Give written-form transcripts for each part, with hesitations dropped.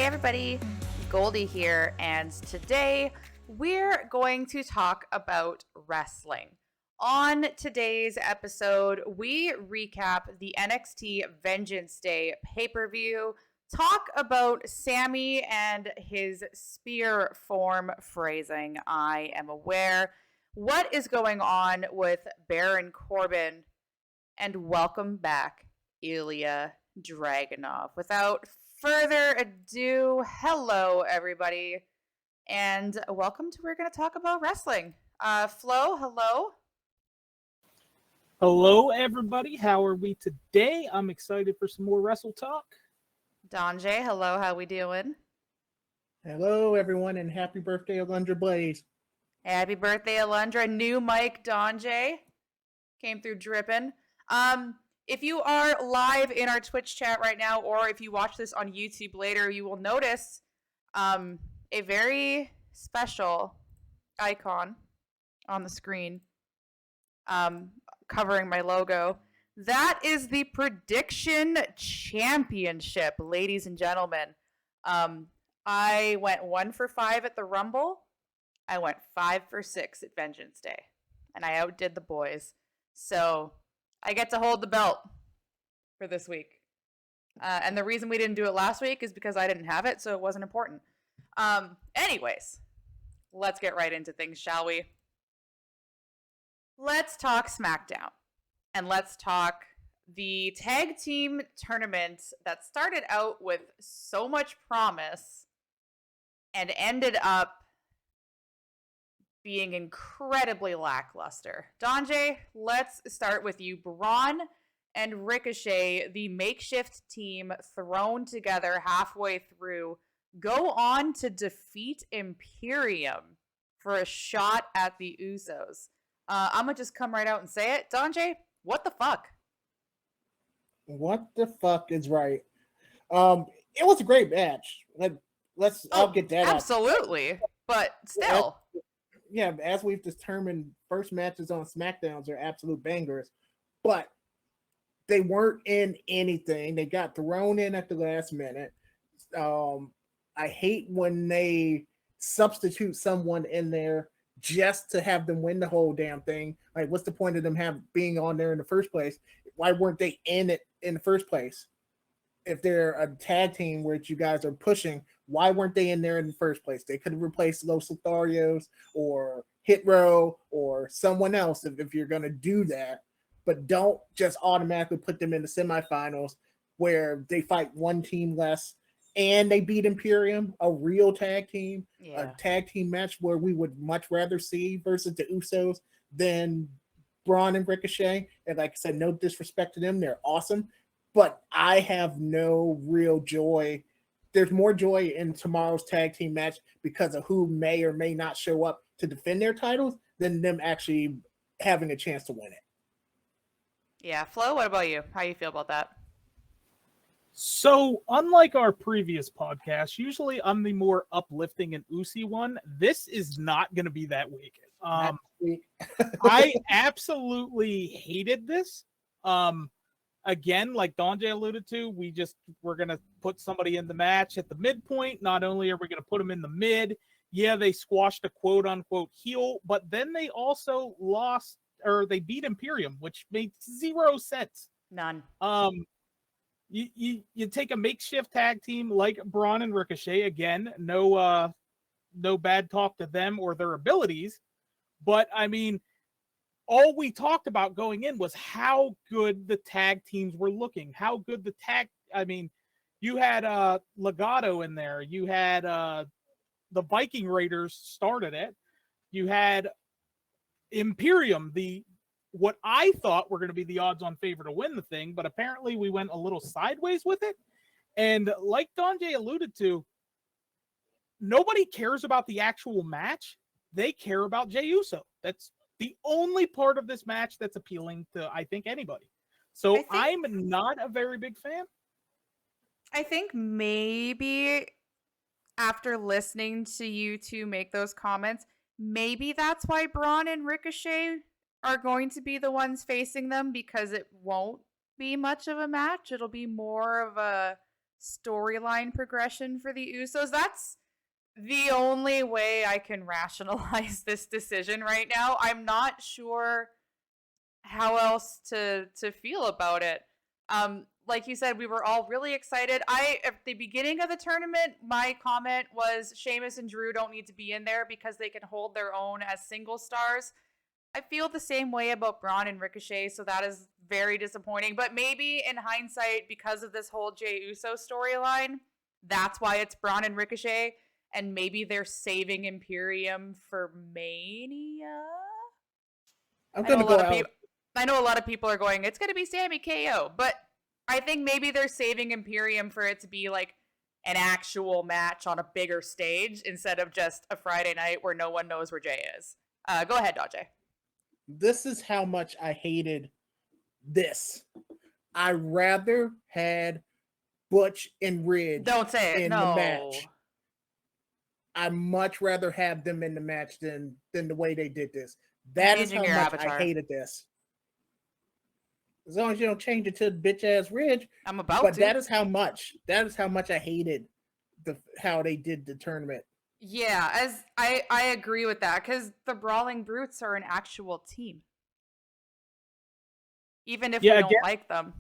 everybody, Goldie here, and today we're going to talk about wrestling. On today's episode, we recap the NXT Vengeance Day pay-per-view, talk about Sammy and his spear form phrasing, I am aware, what is going on with Baron Corbin, and welcome back, Ilya Dragunov. Without further ado, hello everybody, and welcome to We're Going to Talk About Wrestling. Flo, hello. Hello everybody, how are we today? I'm excited for some more wrestle talk. Donjay, hello, how we doing? Hello everyone, and happy birthday, Alundra Blaze. Happy birthday, Alundra. New mic, Donjay. Came through dripping. If you are live in our Twitch chat right now, or if you watch this on YouTube later, you will notice a very special icon on the screen covering my logo. That is the Prediction Championship, ladies and gentlemen. I went 1 for 5 at the Rumble. I went 5 for 6 at Vengeance Day, and I outdid the boys. So I get to hold the belt for this week. And the reason we didn't do it last week is because I didn't have it, so it wasn't important. Anyways, let's get right into things, shall we? Let's talk SmackDown. And let's talk the tag team tournament that started out with so much promise and ended up being incredibly lackluster. Donjay, let's start with you. Braun and Ricochet, the makeshift team thrown together halfway through, go on to defeat Imperium for a shot at the Usos. I'm going to just come right out and say it. Donjay, what the fuck? What the fuck is right? It was a great match. I'll get that absolutely, out. But still. Yeah, as we've determined, first matches on SmackDowns are absolute bangers, but they weren't in anything. They got thrown in at the last minute. I hate when they substitute someone in there just to have them win the whole damn thing. Like, what's the point of them being on there in the first place? Why weren't they in it in the first place? If they're a tag team which you guys are pushing, why weren't they in there in the first place? They could have replaced Los Lotharios or Hit Row or someone else if you're going to do that. But don't just automatically put them in the semifinals where they fight one team less and they beat Imperium, a real tag team, a tag team match where we would much rather see versus the Usos than Braun and Ricochet. And like I said, no disrespect to them. They're awesome. But I have no real joy. There's more joy in tomorrow's tag team match because of who may or may not show up to defend their titles than them actually having a chance to win it. Yeah. Flo, what about you? How you feel about that? So, unlike our previous podcast, usually I'm the more uplifting and oozy one. This is not going to be that week. I absolutely hated this. Again, like Donjay alluded to, we're going to put somebody in the match at the midpoint. Not only are we going to put them in the mid, yeah, they squashed a quote unquote heel, but then they also lost, or they beat Imperium, which made 0 sense. None. You take a makeshift tag team like Braun and Ricochet. Again, no bad talk to them or their abilities, but I mean, all we talked about going in was how good the tag teams were looking. How good you had Legado in there. You had the Viking Raiders started it. You had Imperium, what I thought were going to be the odds-on favorite to win the thing, but apparently we went a little sideways with it. And like Donjay alluded to, nobody cares about the actual match. They care about Jey Uso. That's the only part of this match that's appealing to, I think, anybody. So I'm not a very big fan. I think maybe after listening to you two make those comments, maybe that's why Braun and Ricochet are going to be the ones facing them, because it won't be much of a match. It'll be more of a storyline progression for the Usos. That's the only way I can rationalize this decision right now. I'm not sure how else to feel about it. Like you said, we were all really excited. At the beginning of the tournament, my comment was Sheamus and Drew don't need to be in there because they can hold their own as single stars. I feel the same way about Braun and Ricochet, so that is very disappointing. But maybe in hindsight, because of this whole Jey Uso storyline, that's why it's Braun and Ricochet, and maybe they're saving Imperium for Mania. I'm gonna go out. I know a lot of people are going, it's going to be Sammy KO, but I think maybe they're saving Imperium for it to be like an actual match on a bigger stage instead of just a Friday night where no one knows where Jay is. Go ahead, Dodge. This is how much I hated this. I rather had Butch and Ridge Don't say it. in No. the match. I much rather have them in the match than the way they did this. That is how much I hated this. As long as you don't change it to bitch ass Ridge. I'm about but to. that is how much I hated how they did the tournament. Yeah, as I agree with that, because the Brawling Brutes are an actual team. Even if we don't like them.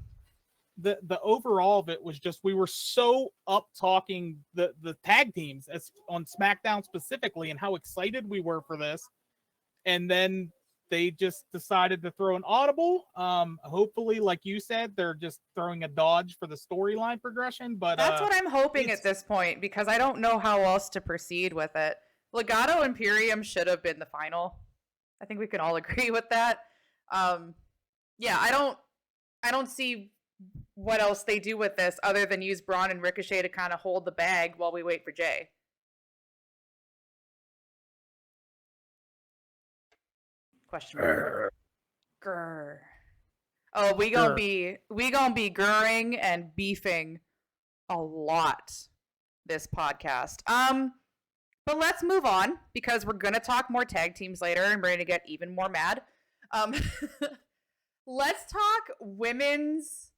The overall of it was just we were so up talking the tag teams as on SmackDown specifically and how excited we were for this. And then they just decided to throw an audible. Hopefully, like you said, they're just throwing a dodge for the storyline progression. But that's what I'm hoping at this point, because I don't know how else to proceed with it. Legado Imperium should have been the final. I think we can all agree with that. Yeah, I don't see what else they do with this other than use Braun and Ricochet to kind of hold the bag while we wait for Jay. Question mark. Grr. Oh, we gonna be grrring and beefing a lot this podcast. But let's move on because we're gonna talk more tag teams later and we're gonna get even more mad. Let's talk women's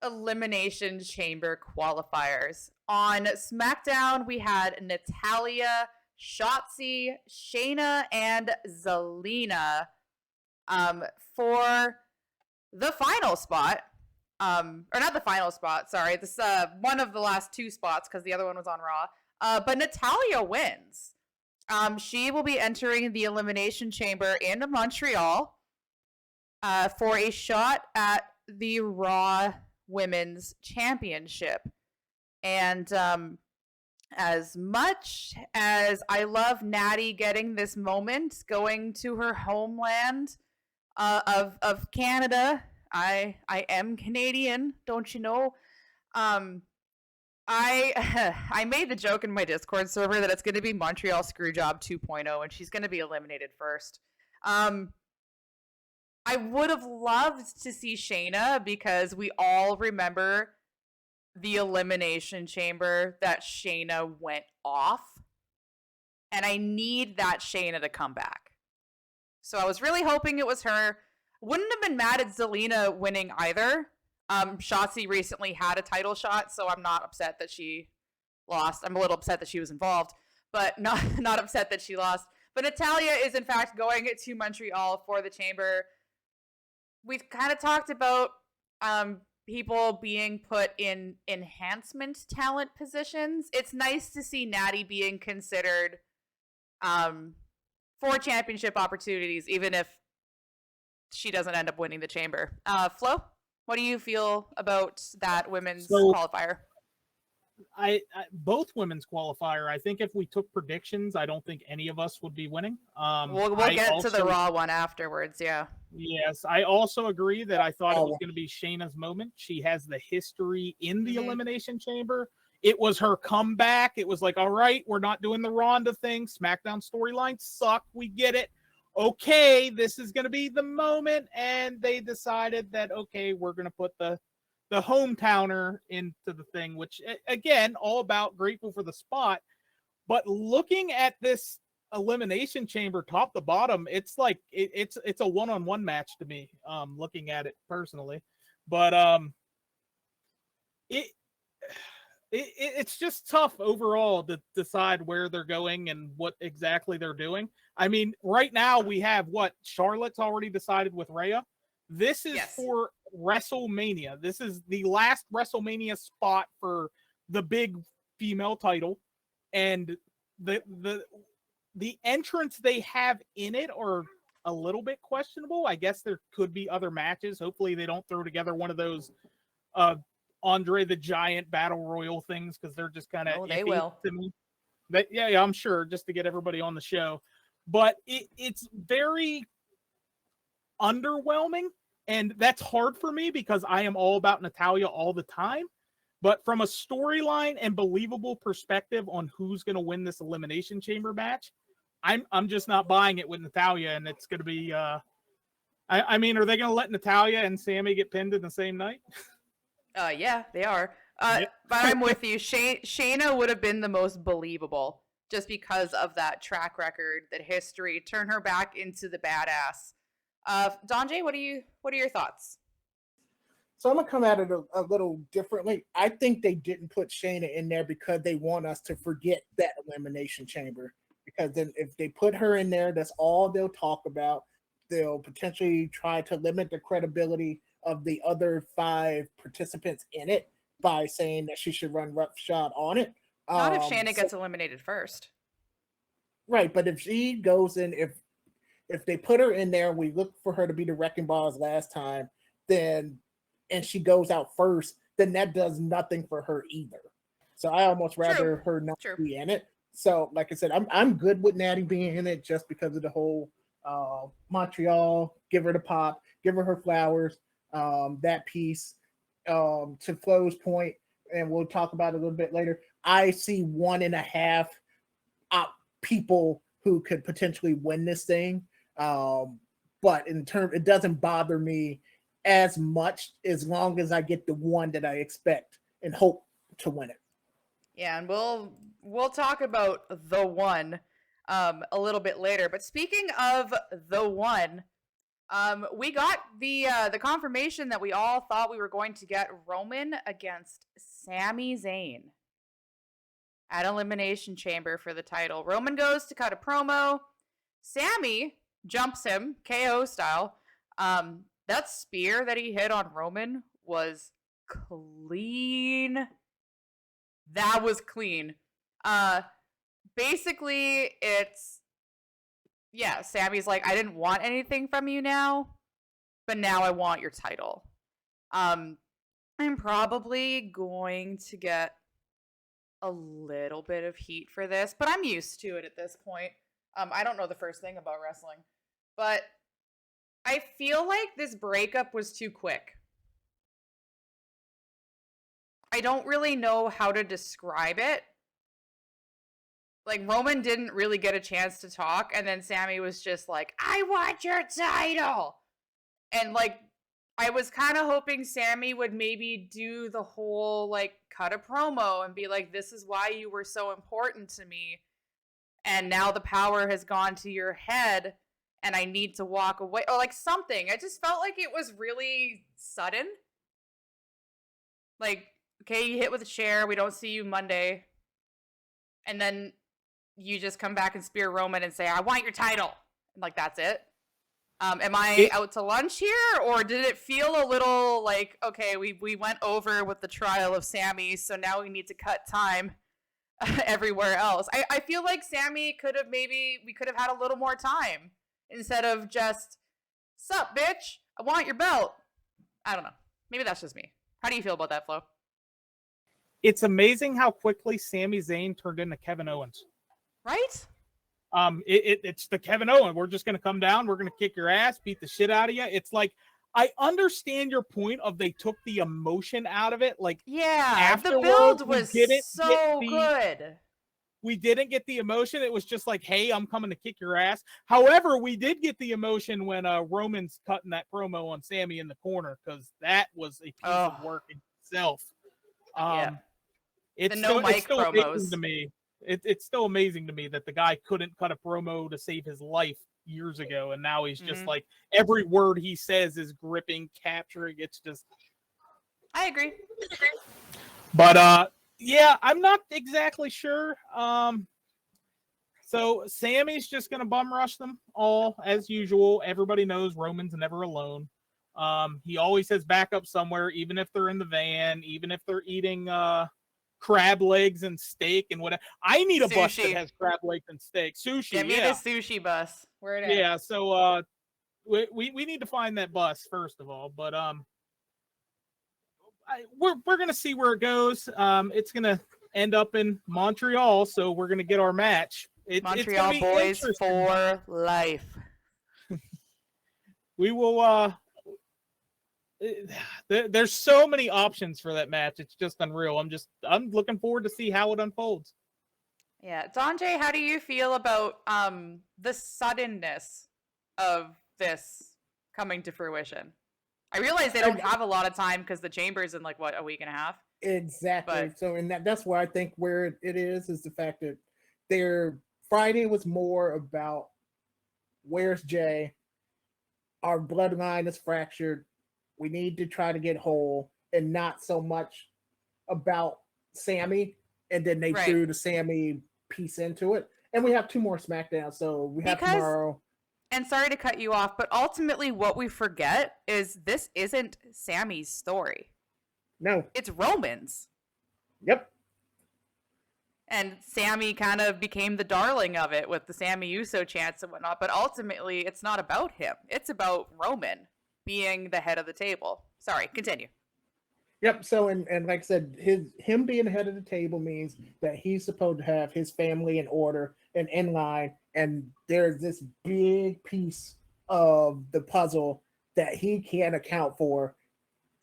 Elimination Chamber qualifiers. On SmackDown, we had Natalya, Shotzi, Shayna, and Zelina for the final spot. Or not the final spot, sorry. This one of the last two spots because the other one was on Raw. But Natalya wins. She will be entering the Elimination Chamber in Montreal for a shot at the Raw Women's Championship. And as much as I love Natty getting this moment, going to her homeland of Canada, I am Canadian, don't you know? I made the joke in my Discord server that it's going to be Montreal Screwjob 2.0, and she's going to be eliminated first. I would have loved to see Shayna because we all remember the Elimination Chamber that Shayna went off. And I need that Shayna to come back. So I was really hoping it was her. Wouldn't have been mad at Zelina winning either. Shotzi recently had a title shot, so I'm not upset that she lost. I'm a little upset that she was involved, but not upset that she lost. But Natalya is in fact going to Montreal for the chamber. We've kind of talked about people being put in enhancement talent positions. It's nice to see Natty being considered for championship opportunities, even if she doesn't end up winning the chamber. Flo, what do you feel about that women's qualifier? I both women's qualifier. I think if we took predictions, I don't think any of us would be winning. We'll get to the Raw one afterwards. Yeah. Yes, I also agree that I thought it was going to be Shayna's moment. She has the history in the Elimination Chamber. It was her comeback. It was like, all right, we're not doing the Ronda thing. SmackDown storyline suck. We get it. Okay, this is going to be the moment. And they decided that, okay, we're going to put the hometowner into the thing, which, again, all about grateful for the spot. But looking at this Elimination Chamber top to bottom, it's like it's a one-on-one match to me, looking at it personally. But it's just tough overall to decide where they're going and what exactly they're doing. I mean, right now we have what Charlotte's already decided with Rhea. This is for WrestleMania. This is the last WrestleMania spot for the big female title, and the entrants they have in it are a little bit questionable. I guess there could be other matches. Hopefully, they don't throw together one of those Andre the Giant Battle Royal things, because they're just kind of iffy to me. But yeah, I'm sure, just to get everybody on the show. But it's very underwhelming, and that's hard for me because I am all about Natalya all the time. But from a storyline and believable perspective on who's going to win this Elimination Chamber match, I'm just not buying it with Natalya, and it's going to be. I mean, are they going to let Natalya and Sammy get pinned in the same night? Yeah, they are. But I'm with you. Shayna would have been the most believable just because of that track record, that history. Turn her back into the badass. Donjay, what are your thoughts? So I'm gonna come at it a little differently. I think they didn't put Shayna in there because they want us to forget that Elimination Chamber. Because then if they put her in there, that's all they'll talk about. They'll potentially try to limit the credibility of the other 5 participants in it by saying that she should run roughshod on it. Not if Shayna gets eliminated first. Right, but if she goes in, if they put her in there, we look for her to be the wrecking balls last time, then and she goes out first, then that does nothing for her either. So I almost rather her not be in it. So, like I said, I'm good with Natty being in it just because of the whole Montreal, give her the pop, give her flowers, that piece. To Flo's point, and we'll talk about it a little bit later, I see 1.5 people who could potentially win this thing. But in terms, it doesn't bother me as much as long as I get the one that I expect and hope to win it. Yeah, and we'll talk about the one a little bit later. But speaking of the one, we got the confirmation that we all thought we were going to get Roman against Sami Zayn at Elimination Chamber for the title. Roman goes to cut a promo. Sami jumps him, KO style. That spear that he hit on Roman was clean. That was clean. Basically, it's, yeah, Sami's like, I didn't want anything from you now, but now I want your title. I'm probably going to get a little bit of heat for this, but I'm used to it at this point. I don't know the first thing about wrestling, but I feel like this breakup was too quick. I don't really know how to describe it. Like, Roman didn't really get a chance to talk, and then Sami was just like, I want your title! And, like, I was kind of hoping Sami would maybe do the whole, like, cut a promo and be like, this is why you were so important to me, and now the power has gone to your head, and I need to walk away, or, like, something. I just felt like it was really sudden. Like, okay, you hit with a chair, we don't see you Monday, and then you just come back and spear Roman and say, I want your title. And, like, that's it. Am I out to lunch here? Or did it feel a little like, okay, we went over with the trial of Sami, so now we need to cut time everywhere else. I feel like Sami we could have had a little more time instead of just, sup, bitch, I want your belt. I don't know. Maybe that's just me. How do you feel about that, Flo? It's amazing how quickly Sami Zayn turned into Kevin Owens. Right? It's the Kevin Owens. We're just going to come down. We're going to kick your ass, beat the shit out of you. It's like, I understand your point of they took the emotion out of it. Like, yeah, the build was so good. We didn't get the emotion. It was just like, hey, I'm coming to kick your ass. However, we did get the emotion when Roman's cutting that promo on Sami in the corner, because that was a piece of work in itself. It's the mic promos to me. It's still amazing to me that the guy couldn't cut a promo to save his life years ago, and now he's just like, every word he says is gripping, capturing. It's just, I agree. But Yeah, I'm not exactly sure. So Sammy's just gonna bum rush them all as usual. Everybody knows Roman's never alone. He always has backup somewhere, even if they're in the van, even if they're eating crab legs and steak and whatever. I need a bus that Sushi. has crab legs and steak. Sushi, Get me the yeah. sushi bus. Where it at? Yeah, so we need to find that bus first of all, but we're gonna see where it goes. It's gonna end up in Montreal, so we're gonna get our match. It's gonna Montreal be boys interesting. for life. We will. There's so many options for that match. It's just unreal. I'm looking forward to see how it unfolds. Yeah, Donjay, how do you feel about the suddenness of this coming to fruition? I realize they don't have a lot of time because the chamber's in like what, a week and a half. Exactly. But So, and that's where I think where it is the fact that their Friday was more about where's Jay? Our bloodline is fractured. We need to try to get whole, and not so much about Sammy. And then they right, threw the Sammy piece into it. And we have 2 more SmackDowns, so we have because tomorrow. and sorry to cut you off, but ultimately what we forget is this isn't Sammy's story. No. It's Roman's. Yep. And Sammy kind of became the darling of it with the Sammy Uso chants and whatnot. But ultimately, it's not about him. It's about Roman being the head of the table. Sorry, continue. Yep. So and like I said, him being head of the table means that he's supposed to have his family in order and in line. And there's this big piece of the puzzle that he can't account for.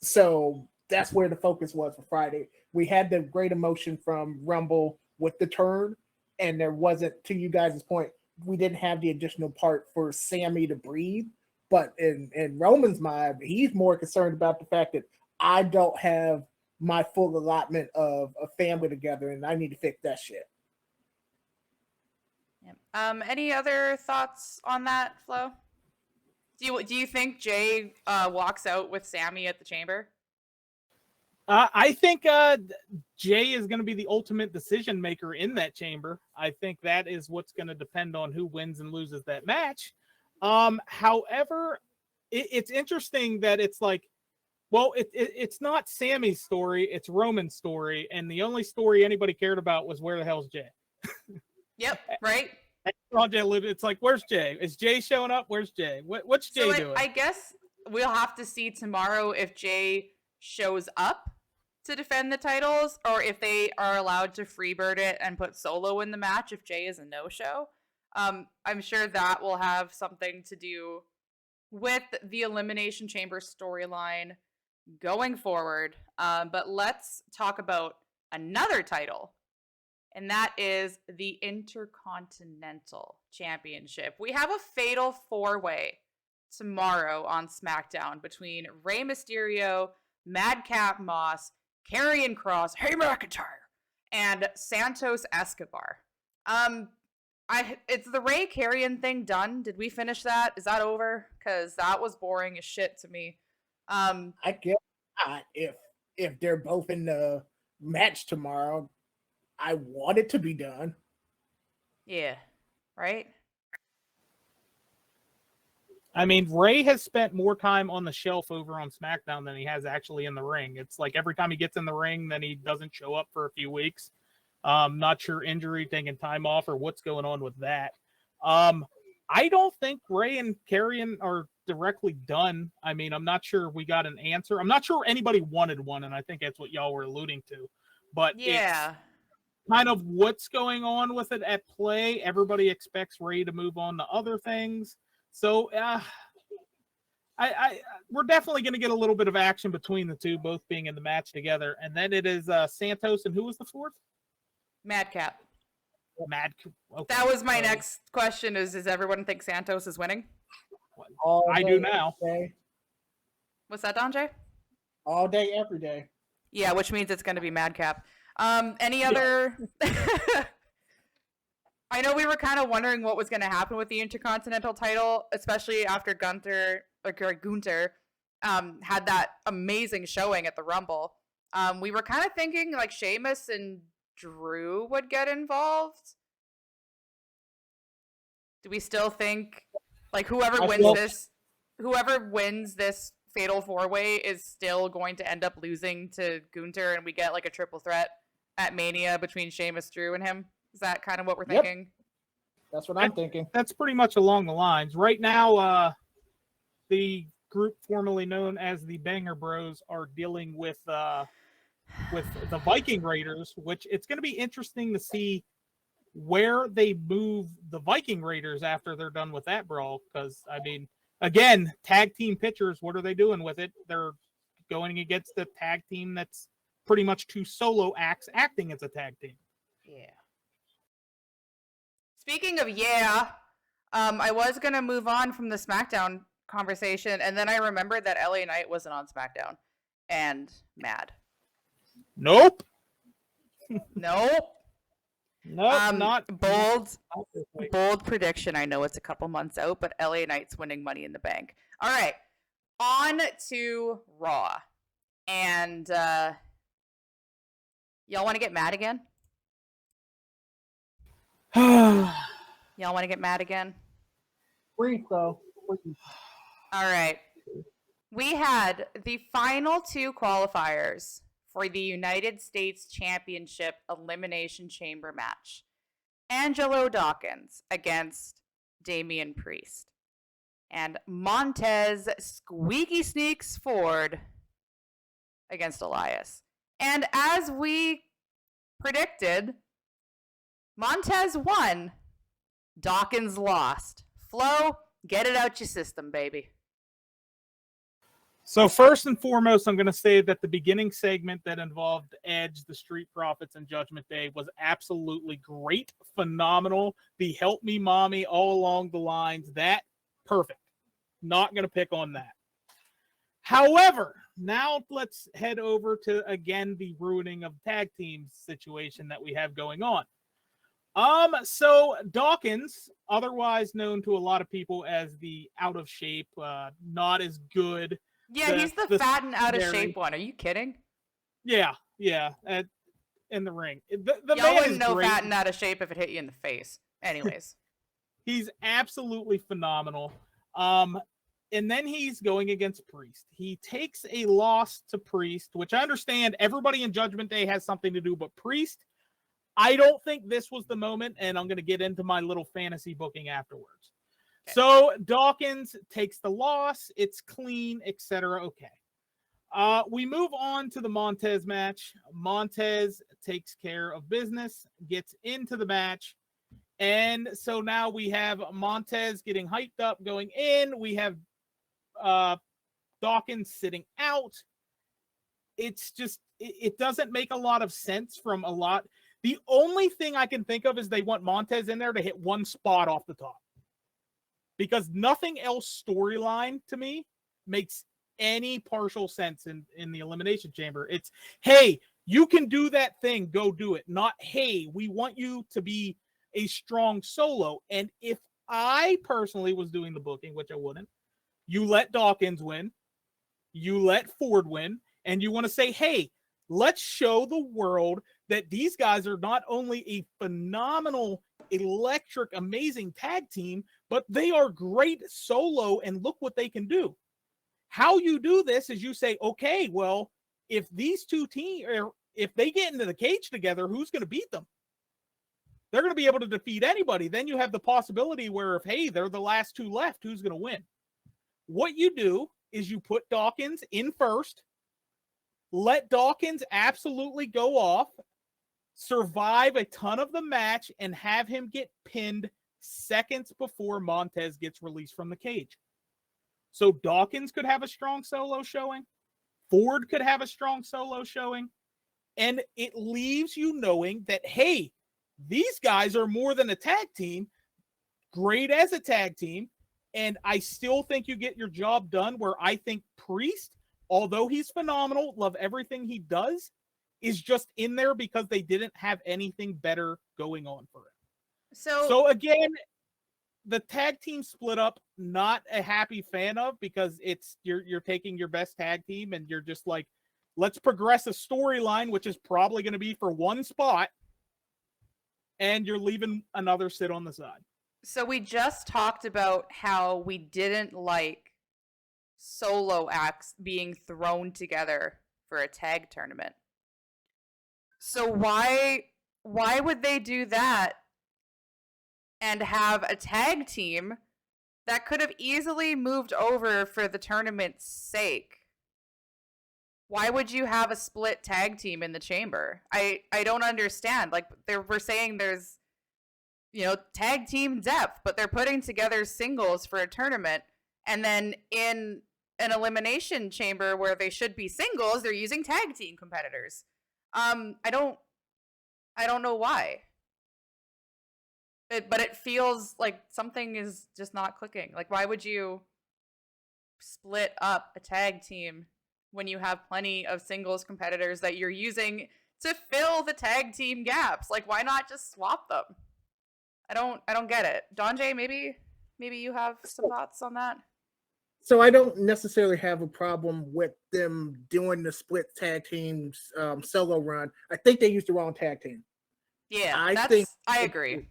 So that's where the focus was for Friday. We had the great emotion from Rumble with the turn, and there wasn't, to you guys' point, we didn't have the additional part for Sammy to breathe. But in Roman's mind, he's more concerned about the fact that I don't have my full allotment of a family together, and I need to fix that shit. Yeah. Any other thoughts on that, Flo? Do you think Jay walks out with Sammy at the chamber? I think Jay is going to be the ultimate decision maker in that chamber. I think that is what's going to depend on who wins and loses that match. However, it's interesting that it's like, well, it's not Sammy's story, it's Roman's story, and the only story anybody cared about was where the hell's Jay? Yep, right? It's like, where's Jay? Is Jay showing up? Where's Jay? What's Jay doing? I guess we'll have to see tomorrow if Jay shows up to defend the titles or if they are allowed to freebird it and put Solo in the match if Jay is a no-show. I'm sure that will have something to do with the Elimination Chamber storyline going forward. But let's talk about another title, and that is the Intercontinental Championship. We have a fatal 4-way tomorrow on SmackDown between Rey Mysterio, Madcap Moss, Karrion Kross, Hey McIntyre, and Santos Escobar. It's the Ray Karrion thing done. Did we finish that? Is that over? Because that was boring as shit to me. I guess not. If they're both in the match tomorrow, I want it to be done. Yeah, right? I mean, Ray has spent more time on the shelf over on SmackDown than he has actually in the ring. It's like every time he gets in the ring, then he doesn't show up for a few weeks. Not sure injury, taking time off, or what's going on with that. I don't think Ray and Karrion are directly done. I mean, I'm not sure we got an answer. I'm not sure anybody wanted one, and I think that's what y'all were alluding to. But yeah, it's kind of what's going on with it at play. Everybody expects Ray to move on to other things. So we're definitely going to get a little bit of action between the two, both being in the match together. And then it is Santos, and who was the fourth? Madcap. Okay. That was my next question. Is everyone think Santos is winning? I do now. What's that, Donjay? All day, every day. Yeah, which means it's going to be Madcap. Any other? I know we were kind of wondering what was going to happen with the Intercontinental title, especially after Gunther had that amazing showing at the Rumble. We were kind of thinking like Sheamus and Drew would get involved. Do we still think like whoever wins this fatal 4-way is still going to end up losing to Gunther, and we get like a triple threat at Mania between Sheamus, Drew, and him? Is that kind of what we're thinking? That's what I'm thinking. That's pretty much along the lines. Right now, the group formerly known as the Banger Bros are dealing with the Viking Raiders, which it's going to be interesting to see where they move the Viking Raiders after they're done with that brawl. Because, I mean, again, tag team pictures, what are they doing with it? They're going against the tag team that's pretty much 2 solo acts acting as a tag team. Yeah. Speaking of I was going to move on from the SmackDown conversation, and then I remembered that LA Knight wasn't on SmackDown, and mad. Nope. Nope. Not bold prediction. I know it's a couple months out, but LA Knight's winning Money in the Bank. All right, on to Raw, and y'all want to get mad again? Y'all want to get mad again? Brief though. All right. We had the final 2 qualifiers for the United States Championship Elimination Chamber match. Angelo Dawkins against Damian Priest. And Montez Squeaky Sneaks Ford against Elias. And as we predicted, Montez won. Dawkins lost. Flo, get it out your system, baby. So first and foremost, I'm going to say that the beginning segment that involved Edge, the Street Profits, and Judgment Day was absolutely great, phenomenal. The help me mommy all along the lines, that perfect. Not going to pick on that. However, now let's head over to, again, the ruining of tag teams situation that we have going on. So Dawkins, otherwise known to a lot of people as the out of shape, not as good. Yeah, he's the fat and out of shape one. Are you kidding? Yeah, in the ring. The Y'all man wouldn't is know great. fat and out of shape if it hit you in the face. Anyways. He's absolutely phenomenal. And then he's going against Priest. He takes a loss to Priest, which I understand everybody in Judgment Day has something to do, but Priest, I don't think this was the moment, and I'm going to get into my little fantasy booking afterwards. Okay. So Dawkins takes the loss. It's clean, etc. Okay. We move on to the Montez match. Montez takes care of business, gets into the match. And so now we have Montez getting hyped up, going in. We have Dawkins sitting out. It's just, it doesn't make a lot of sense from a lot. The only thing I can think of is they want Montez in there to hit one spot off the top. Because nothing else storyline to me makes any partial sense in the Elimination Chamber. It's, hey, you can do that thing, go do it. Not, hey, we want you to be a strong solo. And if I personally was doing the booking, which I wouldn't, you let Dawkins win, you let Ford win, and you want to say, hey, let's show the world that these guys are not only a phenomenal, electric, amazing tag team, but they are great solo, and look what they can do. How you do this is you say, okay, well, if these two teams, if they get into the cage together, who's going to beat them? They're going to be able to defeat anybody. Then you have the possibility where if, hey, they're the last 2 left, who's going to win? What you do is you put Dawkins in first, let Dawkins absolutely go off, survive a ton of the match, and have him get pinned seconds before Montez gets released from the cage. So Dawkins could have a strong solo showing. Ford could have a strong solo showing. And it leaves you knowing that, hey, these guys are more than a tag team, great as a tag team. And I still think you get your job done, where I think Priest, although he's phenomenal, love everything he does, is just in there because they didn't have anything better going on for him. So again, the tag team split up, not a happy fan of, because it's you're taking your best tag team and you're just like, let's progress a storyline, which is probably going to be for one spot, and you're leaving another sit on the side. So we just talked about how we didn't like solo acts being thrown together for a tag tournament. So why would they do that and have a tag team that could have easily moved over for the tournament's sake? Why would you have a split tag team in the chamber? I don't understand. Like we're saying there's tag team depth, but they're putting together singles for a tournament, and then in an elimination chamber where they should be singles, they're using tag team competitors. I don't know why. But it feels like something is just not clicking. Like, why would you split up a tag team when you have plenty of singles competitors that you're using to fill the tag team gaps? Like, why not just swap them? I don't get it. Donjay, maybe you have some thoughts on that? So I don't necessarily have a problem with them doing the split tag teams solo run. I think they used the wrong tag team. Yeah, I agree.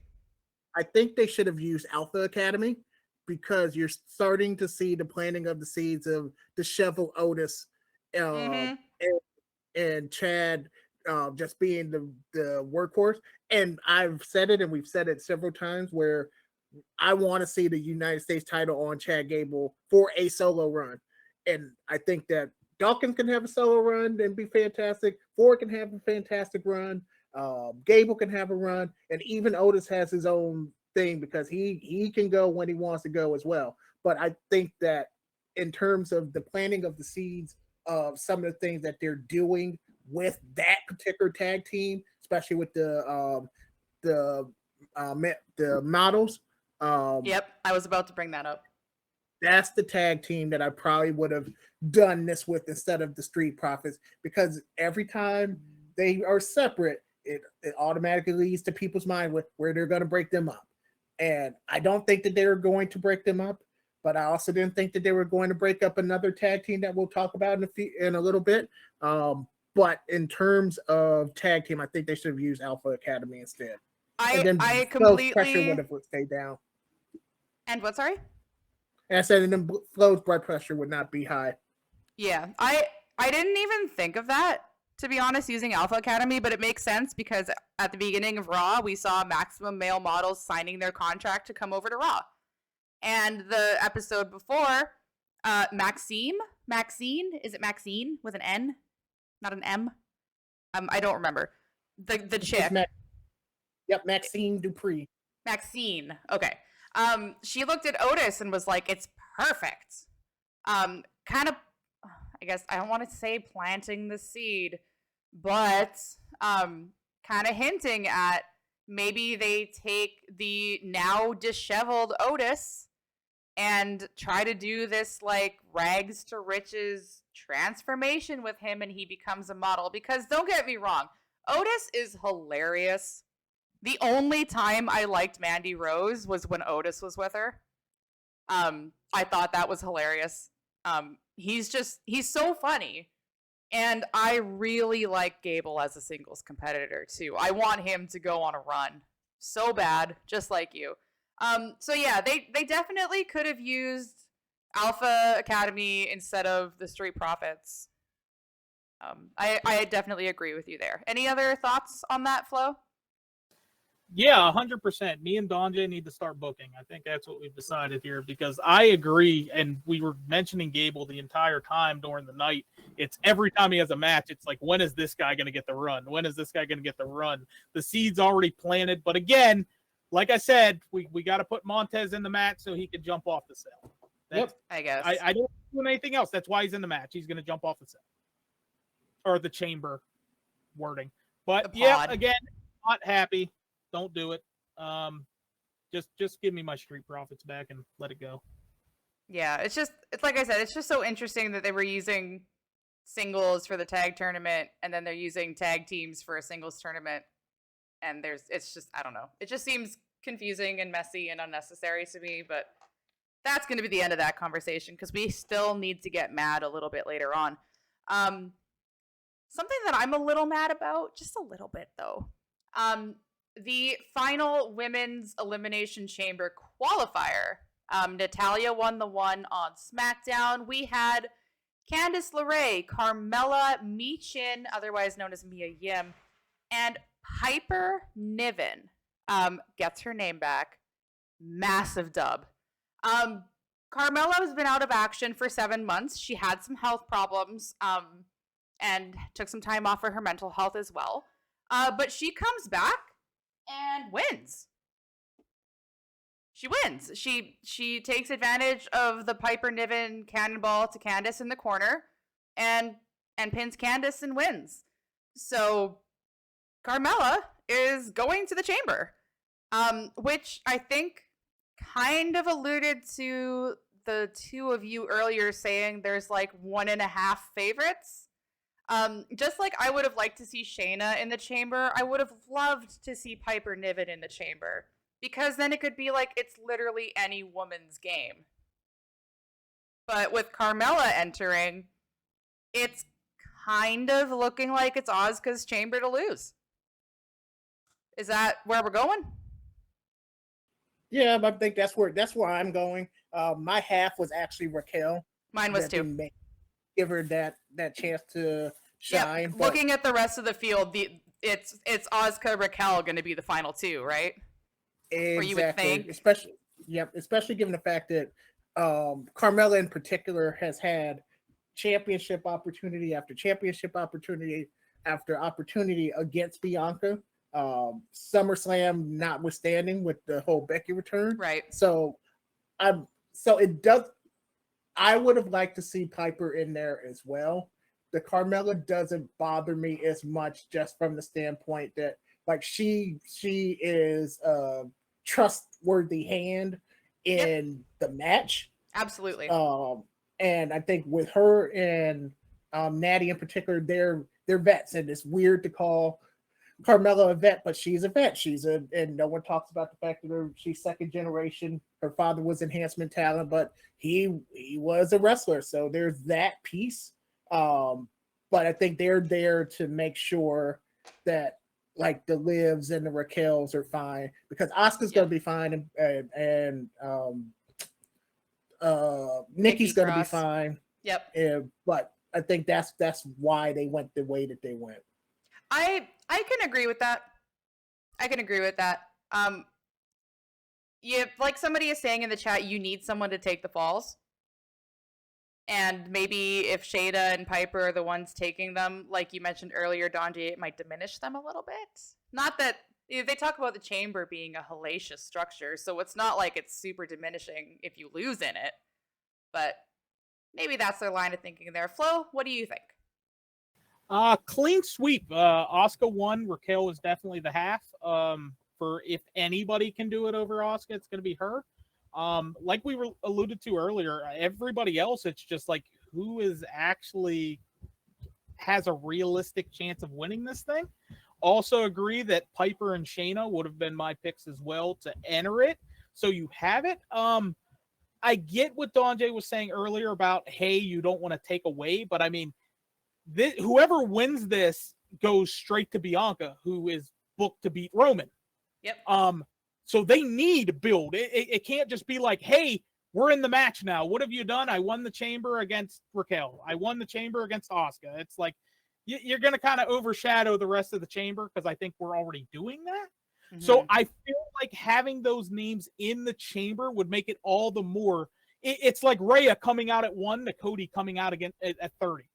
I think they should have used Alpha Academy, because you're starting to see the planting of the seeds of disheveled Otis and Chad just being the workhorse. And I've said it, and we've said it several times, where I want to see the United States title on Chad Gable for a solo run. And I think that Dawkins can have a solo run and be fantastic. Ford can have a fantastic run. Gable can have a run, and even Otis has his own thing, because he can go when he wants to go as well. But I think that in terms of the planting of the seeds of some of the things that they're doing with that particular tag team, especially with the models. Yep, I was about to bring that up. That's the tag team that I probably would have done this with instead of the Street Profits, because every time they are separate, it automatically leads to people's mind with where they're going to break them up. And I don't think that they were going to break them up, but I also didn't think that they were going to break up another tag team that we'll talk about in a little bit. But in terms of tag team, I think they should have used Alpha Academy instead. I completely pressure would have stayed down. And what? Sorry. And I said, and then Flo's blood pressure would not be high. Yeah, I didn't even think of that, to be honest, using Alpha Academy, but it makes sense because at the beginning of Raw, we saw Maximum Male Models signing their contract to come over to Raw. And the episode before, Maxine, is it Maxine with an N, not an M? I don't remember. The chick. Yep, Maxine Dupree. Maxine, okay. She looked at Otis and was like, "It's perfect." Kind of, I guess I don't want to say planting the seed, but kind of hinting at maybe they take the now disheveled Otis and try to do this like rags to riches transformation with him, and he becomes a model. Because don't get me wrong, Otis is hilarious. The only time I liked Mandy Rose was when Otis was with her. I thought that was hilarious. He's so funny. And I really like Gable as a singles competitor too. I want him to go on a run so bad, just like you. So yeah, they definitely could have used Alpha Academy instead of the Street Profits. I definitely agree with you there. Any other thoughts on that, Flo? Yeah, 100%. Me and Donjay need to start booking. I think that's what we've decided here, because I agree, and we were mentioning Gable the entire time during the night. It's every time he has a match, it's like, when is this guy going to get the run? When is this guy going to get the run? The seed's already planted. But again, like I said, we got to put Montez in the match so he can jump off the cell. Yep, I guess. I don't do anything else. That's why he's in the match. He's going to jump off the cell. Or the chamber wording. But yeah, again, not happy. Don't do it. Just give me my Street Profits back and let it go. Yeah, it's like I said, it's just so interesting that they were using singles for the tag tournament, and then they're using tag teams for a singles tournament. And it's just, I don't know. It just seems confusing and messy and unnecessary to me, but that's going to be the end of that conversation because we still need to get mad a little bit later on. Something that I'm a little mad about, just a little bit though. The final women's elimination chamber qualifier. Natalia won the one on SmackDown. We had Candice LeRae, Carmella Meechin, otherwise known as Mia Yim, and Piper Niven gets her name back. Massive dub. Carmella has been out of action for 7 months. She had some health problems and took some time off for her mental health as well. But she comes back and wins. She wins. She takes advantage of the Piper Niven cannonball to Candice in the corner and pins Candice and wins. So Carmella is going to the chamber, which I think kind of alluded to the two of you earlier saying there's like 1.5 favorites. Just like I would have liked to see Shayna in the chamber, I would have loved to see Piper Niven in the chamber, because then it could be like it's literally any woman's game. But with Carmella entering, it's kind of looking like it's Asuka's chamber to lose. Is that where we're going? Yeah, I think that's where I'm going. My half was actually Raquel. Mine was too. Give her that chance to shine. Yep. Looking at the rest of the field, it's Asuka, Raquel going to be the final two, right? Exactly. Or you would think, especially given the fact that Carmella in particular has had championship opportunity after championship opportunity after opportunity against Bianca. SummerSlam notwithstanding with the whole Becky return, right? So I would have liked to see Piper in there as well. The Carmella doesn't bother me as much, just from the standpoint that like she is a trustworthy hand in the match. Absolutely. And I think with her and Natty in particular, they're vets, and it's weird to call Carmella a vet, but she's a vet. And no one talks about the fact that she's second generation. Her father was enhancement talent, but he was a wrestler. So there's that piece. But I think they're there to make sure that like the Livs and the Raquels are fine, because Asuka's gonna be fine, and Nikki's gonna be fine. Yep. But I think that's why they went the way that they went. I can agree with that. Like somebody is saying in the chat, you need someone to take the falls. And maybe if Shayna and Piper are the ones taking them, like you mentioned earlier, Donji, it might diminish them a little bit. Not that they talk about the chamber being a hellacious structure, so it's not like it's super diminishing if you lose in it. But maybe that's their line of thinking there. Flo, what do you think? Clean sweep. Asuka won. Raquel is definitely the half. For if anybody can do it over Asuka, it's going to be her. Like we alluded to earlier, everybody else, it's just like who is actually has a realistic chance of winning this thing. Also agree that Piper and Shayna would have been my picks as well to enter it. So you have it. I get what Don J was saying earlier about, hey, you don't want to take away, but I mean, whoever wins this goes straight to Bianca, who is booked to beat Roman. Yep. So they need to build. It can't just be like, hey, we're in the match now. What have you done? I won the chamber against Raquel. I won the chamber against Asuka. It's like you're going to kind of overshadow the rest of the chamber, because I think we're already doing that. Mm-hmm. So I feel like having those names in the chamber would make it all the more. It's like Rhea coming out at 1 to Cody coming out again at 30.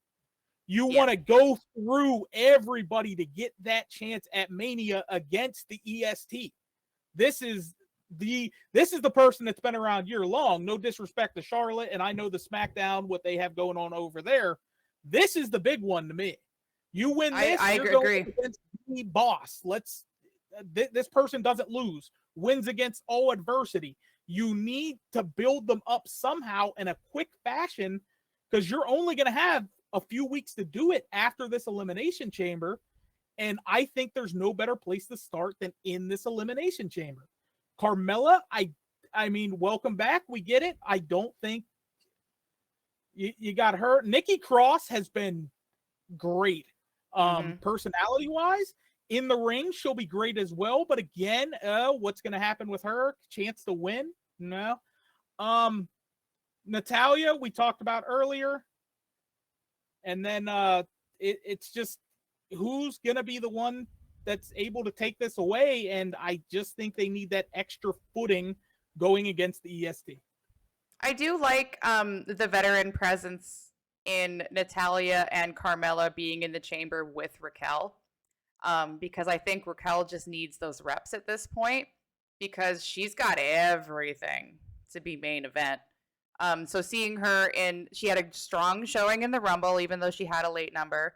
You want to go through everybody to get that chance at Mania against the EST. This is the person that's been around year long. No disrespect to Charlotte, and I know the SmackDown, what they have going on over there. This is the big one to me. You win this, you're going against the boss. This person doesn't lose, wins against all adversity. You need to build them up somehow in a quick fashion, because you're only going to have a few weeks to do it after this elimination chamber. And I think there's no better place to start than in this elimination chamber. Carmella, I mean, welcome back. We get it. I don't think you got her. Nikki Cross has been great. Personality wise. In the ring, she'll be great as well. But again, what's going to happen with her? Chance to win? No. Natalia, we talked about earlier. And then it's just who's going to be the one that's able to take this away. And I just think they need that extra footing going against the EST. I do like the veteran presence in Natalia and Carmella being in the chamber with Raquel. Because I think Raquel just needs those reps at this point because she's got everything to be main event. So seeing her she had a strong showing in the Rumble, even though she had a late number.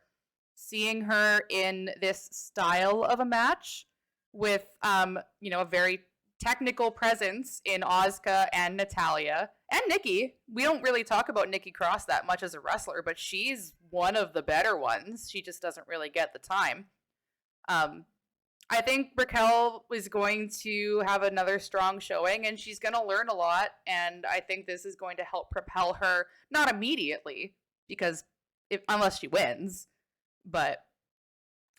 Seeing her in this style of a match with, a very technical presence in Asuka and Natalia and Nikki. We don't really talk about Nikki Cross that much as a wrestler, but she's one of the better ones. She just doesn't really get the time. I think Raquel is going to have another strong showing, and she's going to learn a lot, and I think this is going to help propel her, not immediately, because unless she wins, but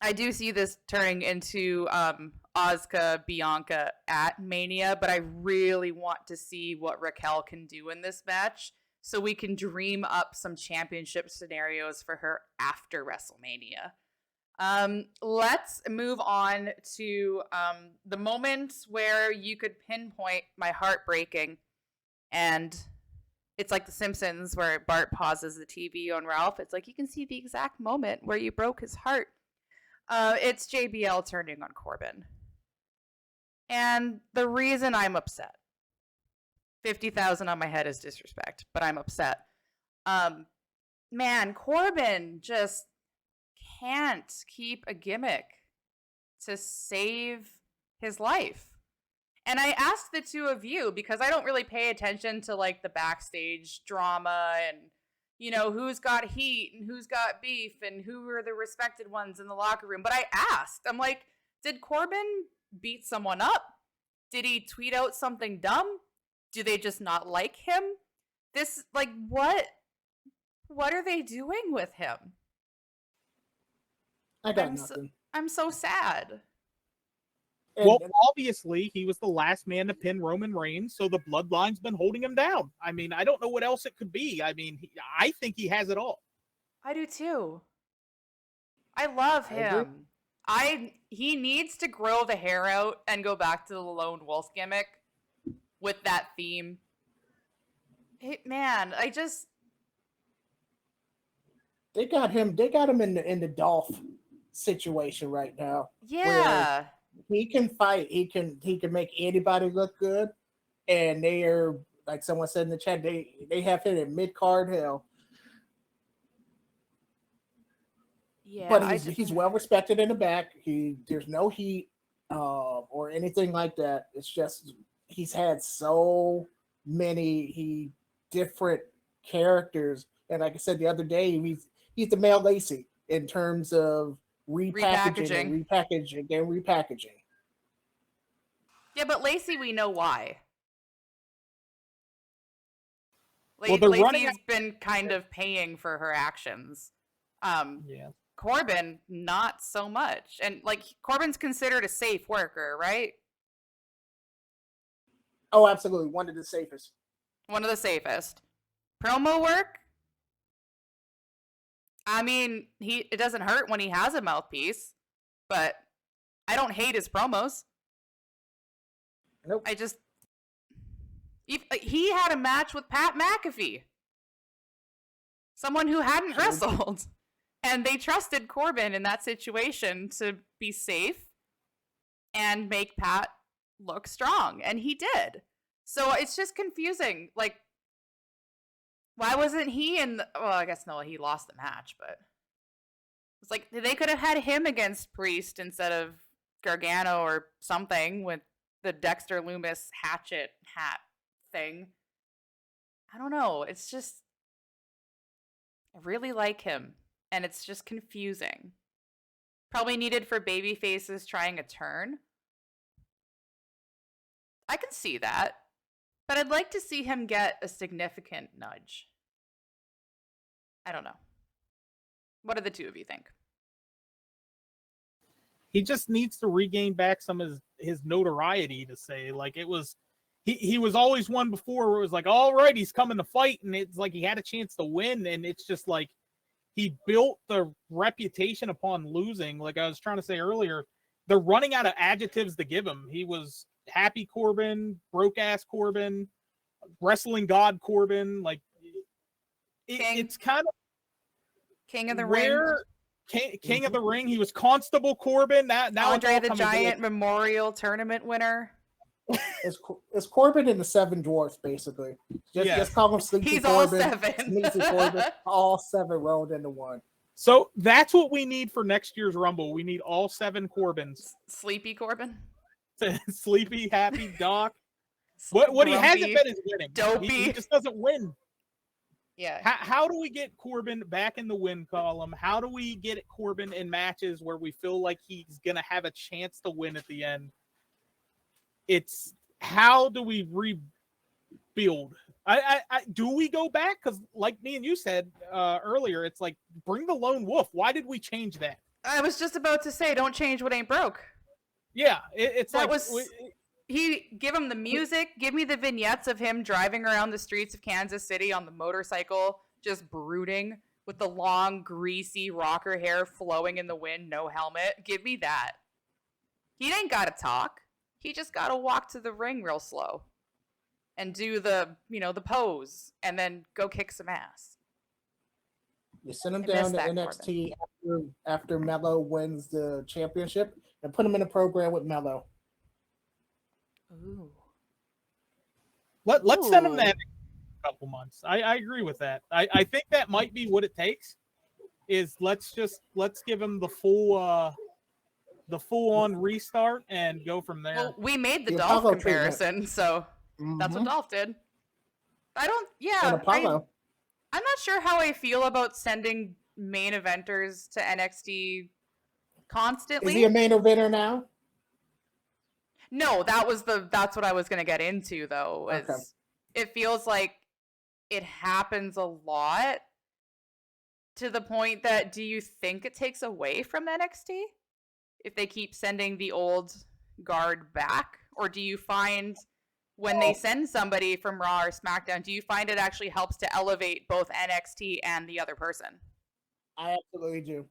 I do see this turning into Asuka, Bianca at Mania, but I really want to see what Raquel can do in this match so we can dream up some championship scenarios for her after WrestleMania. Let's move on to the moment where you could pinpoint my heart breaking, and it's like The Simpsons where Bart pauses the TV on Ralph. It's like you can see the exact moment where you broke his heart. It's JBL turning on Corbin. And the reason I'm upset, 50,000 on my head is disrespect, but I'm upset. Man, Corbin just can't keep a gimmick to save his life. And I asked the two of you, because I don't really pay attention to like the backstage drama and, who's got heat and who's got beef and who are the respected ones in the locker room. But I asked, I'm like, did Corbin beat someone up? Did he tweet out something dumb? Do they just not like him? What are they doing with him? I got nothing. I'm so sad. Well, obviously, he was the last man to pin Roman Reigns, so the bloodline's been holding him down. I mean, I don't know what else it could be. I mean, I think he has it all. I do too. I love him. He needs to grow the hair out and go back to the lone wolf gimmick with that theme. They got him in the Dolph situation right now. Yeah. He can fight. He can make anybody look good. And they are, like someone said in the chat, they have him in mid-card hell. Yeah. But he's well respected in the back. There's no heat or anything like that. It's just he's had so many different characters. And like I said the other day, he's the male Lacey in terms of repackaging. Yeah, but Lacey, we know why. Well, Lacey's been kind of paying for her actions. Yeah. Corbin, not so much. And Corbin's considered a safe worker, right? Oh, absolutely. One of the safest. Promo work? I mean, it doesn't hurt when he has a mouthpiece, but I don't hate his promos. Nope. He had a match with Pat McAfee, someone who hadn't wrestled, and they trusted Corbin in that situation to be safe and make Pat look strong, and he did. So it's just confusing. Why wasn't he in I guess no, he lost the match, but it's like they could have had him against Priest instead of Gargano or something with the Dexter Lumis hatchet hat thing. I don't know. It's just, I really like him, and it's just confusing. Probably needed for baby faces trying a turn. I can see that, but I'd like to see him get a significant nudge. I don't know. What do the two of you think? he just needs to regain back some of his notoriety to say, like, it was, he was always one before where it was like, all right, he's coming to fight, and it's like he had a chance to win, and it's just like he built the reputation upon losing. Like I was trying to say earlier, they're running out of adjectives to give him. He was happy Corbin, broke ass Corbin, wrestling god Corbin. Like it's kind of King of the Ring. where King of the Ring. He was Constable Corbin. Now Andre the Giant Memorial Tournament winner. It's Corbin and the Seven Dwarfs, basically. Just call him Sleepy He's Corbin. all seven. Sneezy Corbin, all seven rolled into one. So that's what we need for next year's Rumble. We need all 7 Corbins. Sleepy Corbin. Sleepy, happy, Doc. What he hasn't been is winning. Dopey. He just doesn't win. Yeah. How do we get Corbin back in the win column? How do we get Corbin in matches where we feel like he's going to have a chance to win at the end? It's how do we rebuild? Do we go back? Because like me and you said earlier, it's like bring the lone wolf. Why did we change that? I was just about to say, don't change what ain't broke. Yeah, he give him the music, give me the vignettes of him driving around the streets of Kansas City on the motorcycle, just brooding with the long, greasy rocker hair flowing in the wind, no helmet. Give me that. He ain't got to talk. He just got to walk to the ring real slow and do the pose and then go kick some ass. You send him down to NXT after Melo wins the championship and put him in a program with Melo. Ooh. Let's send him that in a couple months. I agree with that. I think that might be what it takes. Is let's give him the full on restart and go from there. Well, we made the Dolph comparison, so that's what Dolph did. And Apollo. I'm not sure how I feel about sending main eventers to NXT constantly. Is he a main eventer now? No, that's what I was gonna get into though. Okay. It feels like it happens a lot to the point that do you think it takes away from NXT if they keep sending the old guard back? Or do you find when they send somebody from Raw or SmackDown, do you find it actually helps to elevate both NXT and the other person? I absolutely do.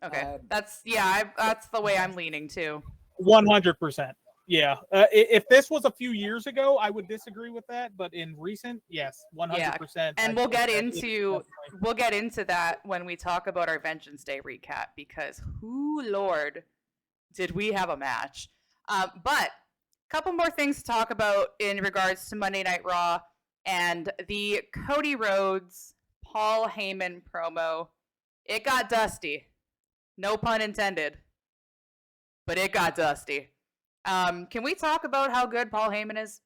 Okay. That's the way I'm leaning too. 100%. Yeah. If this was a few years ago, I would disagree with that. But in recent, yes, 100%. Yeah. And we'll get into that when we talk about our Vengeance Day recap, because Lord, did we have a match. But a couple more things to talk about in regards to Monday Night Raw and the Cody Rhodes, Paul Heyman promo. It got dusty. No pun intended. But it got dusty. Can we talk about how good Paul Heyman is?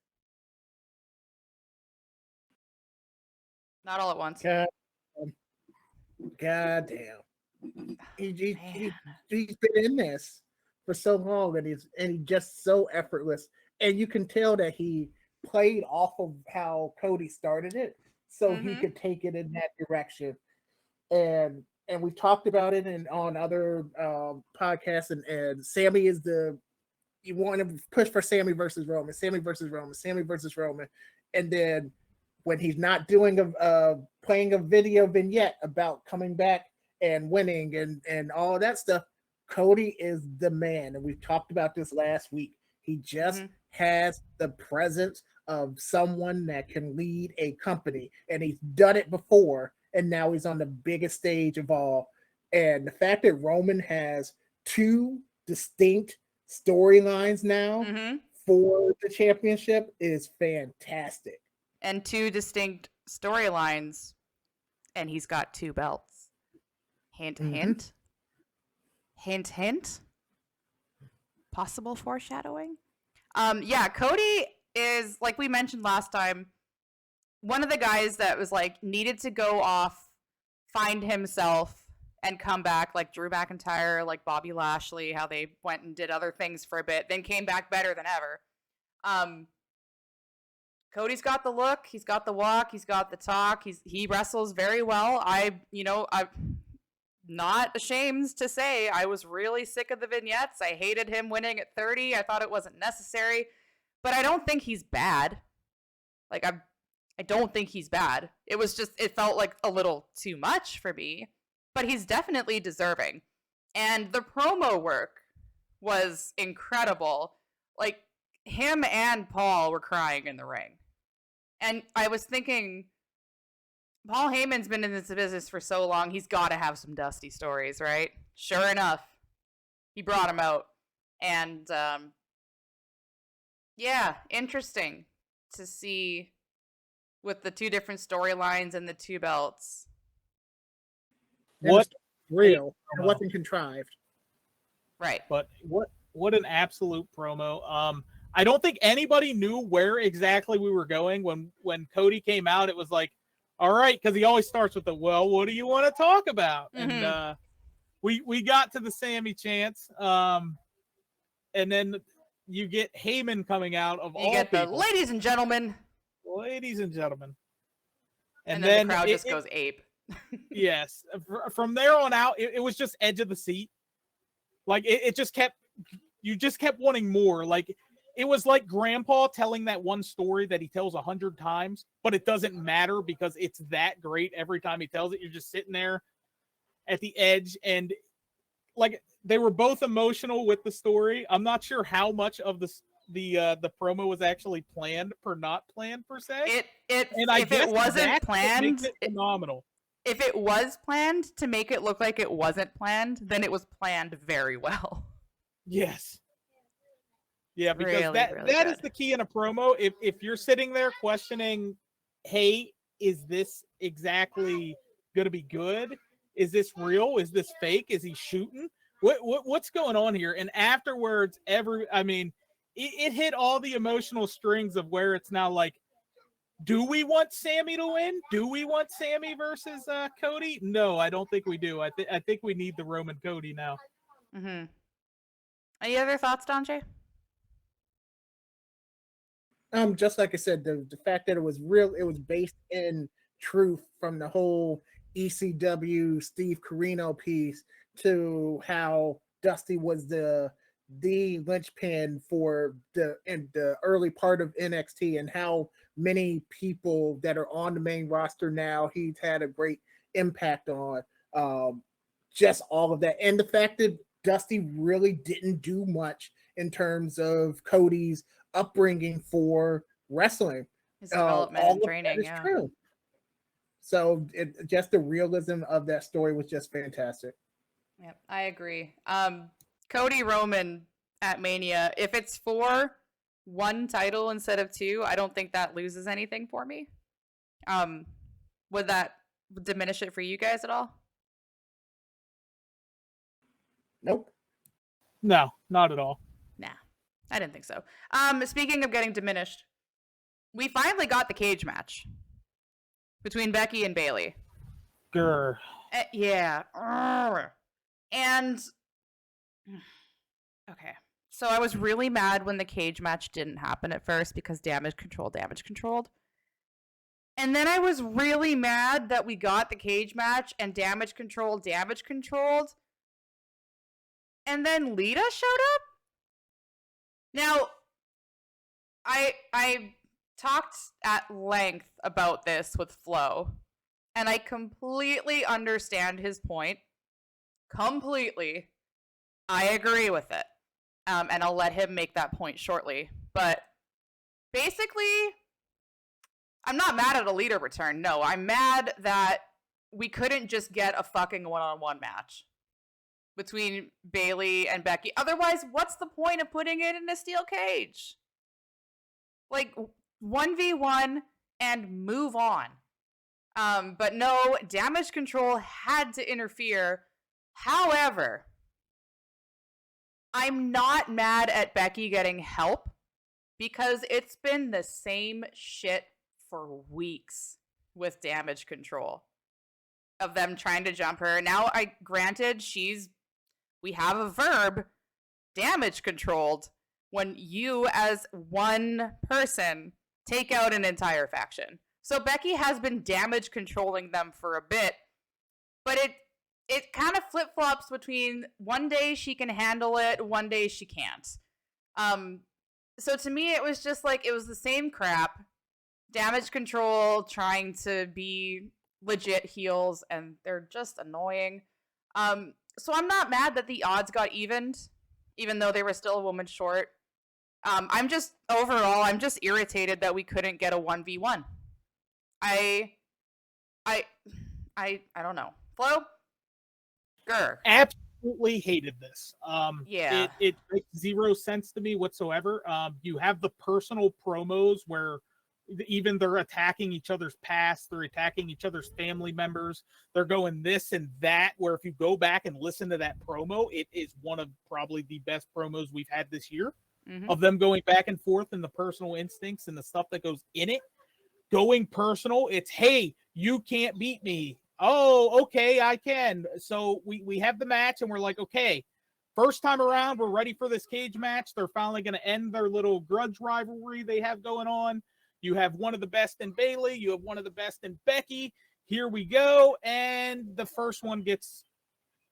Not all at once. God damn. He's been in this for so long, and he's just so effortless. And you can tell that he played off of how Cody started it, so he could take it in that direction. And we've talked about it on other podcasts. And Sammy is you want to push for Sammy versus Roman, and then when he's not doing playing a video vignette about coming back and winning and all that stuff, Cody is the man. And we've talked about this last week. He just has the presence of someone that can lead a company, and he's done it before, and now he's on the biggest stage of all. And the fact that Roman has 2 distinct storylines now for the championship is fantastic. And 2 distinct storylines, and he's got 2 belts. Hint, hint. Hint, hint. Possible foreshadowing. Yeah, Cody is, like we mentioned last time, one of the guys that was like needed to go off, find himself, and come back, like Drew McIntyre, like Bobby Lashley, how they went and did other things for a bit, then came back better than ever. Cody's got the look, he's got the walk, he's got the talk, he wrestles very well. I'm not ashamed to say I was really sick of the vignettes. I hated him winning at 30. I thought it wasn't necessary. But I don't think he's bad. Like, I don't think he's bad. It was just, it felt like a little too much for me. But he's definitely deserving. And the promo work was incredible. Like, him and Paul were crying in the ring. And I was thinking, Paul Heyman's been in this business for so long, he's got to have some dusty stories, right? Sure enough, he brought him out. And, yeah, interesting to see with the two different storylines and the two belts. What real? It wasn't contrived. Right. But what an absolute promo. I don't think anybody knew where exactly we were going when Cody came out. It was like, all right, because he always starts with the, well, what do you want to talk about? Mm-hmm. And we got to the Sammy chants, and then you get Heyman coming out of all You get people. the ladies and gentlemen. Ladies and gentlemen. And then the crowd just goes ape. Yes. From there on out, it was just edge of the seat. Like, it just kept, you just kept wanting more. Like, it was like Grandpa telling that one story that he tells 100 times, but it doesn't matter because it's that great every time he tells it. You're just sitting there at the edge, and like, they were both emotional with the story. I'm not sure how much of the promo was actually planned per not planned per se. If it wasn't planned, phenomenal. If it was planned to make it look like it wasn't planned, then it was planned very well. Yes. Yeah, because really, that really is the key in a promo. If you're sitting there questioning, hey, is this exactly going to be good? Is this real? Is this fake? Is he shooting? What's going on here? And afterwards, it hit all the emotional strings of where it's now like, do we want Sammy to win? Do we want Sammy versus Cody? No, I don't think we do. I think we need the Roman Cody now. Mm-hmm. Any other thoughts, Dante? Just like I said, the fact that it was real, it was based in truth, from the whole ECW Steve Corino piece to how Dusty was the linchpin for the early part of NXT, and how many people that are on the main roster now he's had a great impact on. Just all of that, and the fact that Dusty really didn't do much in terms of Cody's upbringing for wrestling. His development and training, yeah. True. So just the realism of that story was just fantastic. Yep, I agree. Cody Roman at Mania, if it's for one title instead of two, I don't think that loses anything for me. Would that diminish it for you guys at all? Nope. No, not at all. Nah, I didn't think so. Speaking of getting diminished, we finally got the cage match between Becky and Bayley. Grr. Yeah. And okay. So I was really mad when the cage match didn't happen at first because damage controlled. And then I was really mad that we got the cage match and damage controlled. And then Lita showed up? Now, I talked at length about this with Flo, and I completely understand his point. Completely. I agree with it. And I'll let him make that point shortly. But basically, I'm not mad at a Lita return. No, I'm mad that we couldn't just get a fucking one-on-one match between Bayley and Becky. Otherwise, what's the point of putting it in a steel cage? Like, 1v1 and move on. But no, damage control had to interfere. However, I'm not mad at Becky getting help because it's been the same shit for weeks with damage control of them trying to jump her. Now, granted, we have a verb, damage controlled, when you as one person take out an entire faction. So Becky has been damage controlling them for a bit, but it kind of flip flops between one day she can handle it, one day she can't. So to me, it was just like it was the same crap. Damage Control trying to be legit heels, and they're just annoying. So I'm not mad that the odds got evened, even though they were still a woman short. I'm just irritated that we couldn't get a 1v1. I don't know. Flo? Grr. Absolutely hated this. Yeah. It makes zero sense to me whatsoever. You have the personal promos where even they're attacking each other's past, they're attacking each other's family members, they're going this and that, where if you go back and listen to that promo, it is one of probably the best promos we've had this year, of them going back and forth and the personal instincts and the stuff that goes in it. Going personal, it's, hey, you can't beat me. Oh, okay, I can. So we have the match and we're like, okay, first time around, we're ready for this cage match. They're finally going to end their little grudge rivalry they have going on. You have one of the best in Bayley. You have one of the best in Becky. Here we go. And the first one gets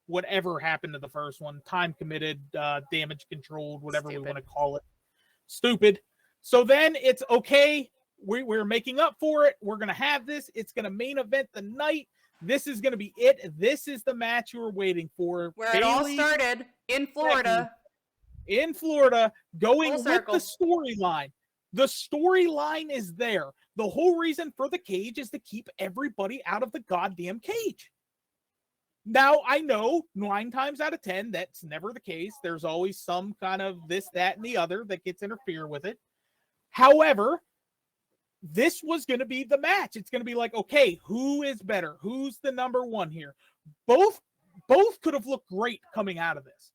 whatever happened to the first one. Time committed, damage controlled, whatever we want to call it. Stupid. So then it's okay. We're making up for it. We're going to have this. It's going to main event the night. This is going to be it. This is the match you were waiting for. Where Bayley, it all started in Florida. Becky, in Florida, going with the storyline. The storyline is there. The whole reason for the cage is to keep everybody out of the goddamn cage. Now, I know 9 times out of 10, that's never the case. There's always some kind of this, that, and the other that gets interfered with it. However, this was going to be the match. It's going to be like, okay, who is better? Who's the number one here? Both could have looked great coming out of this.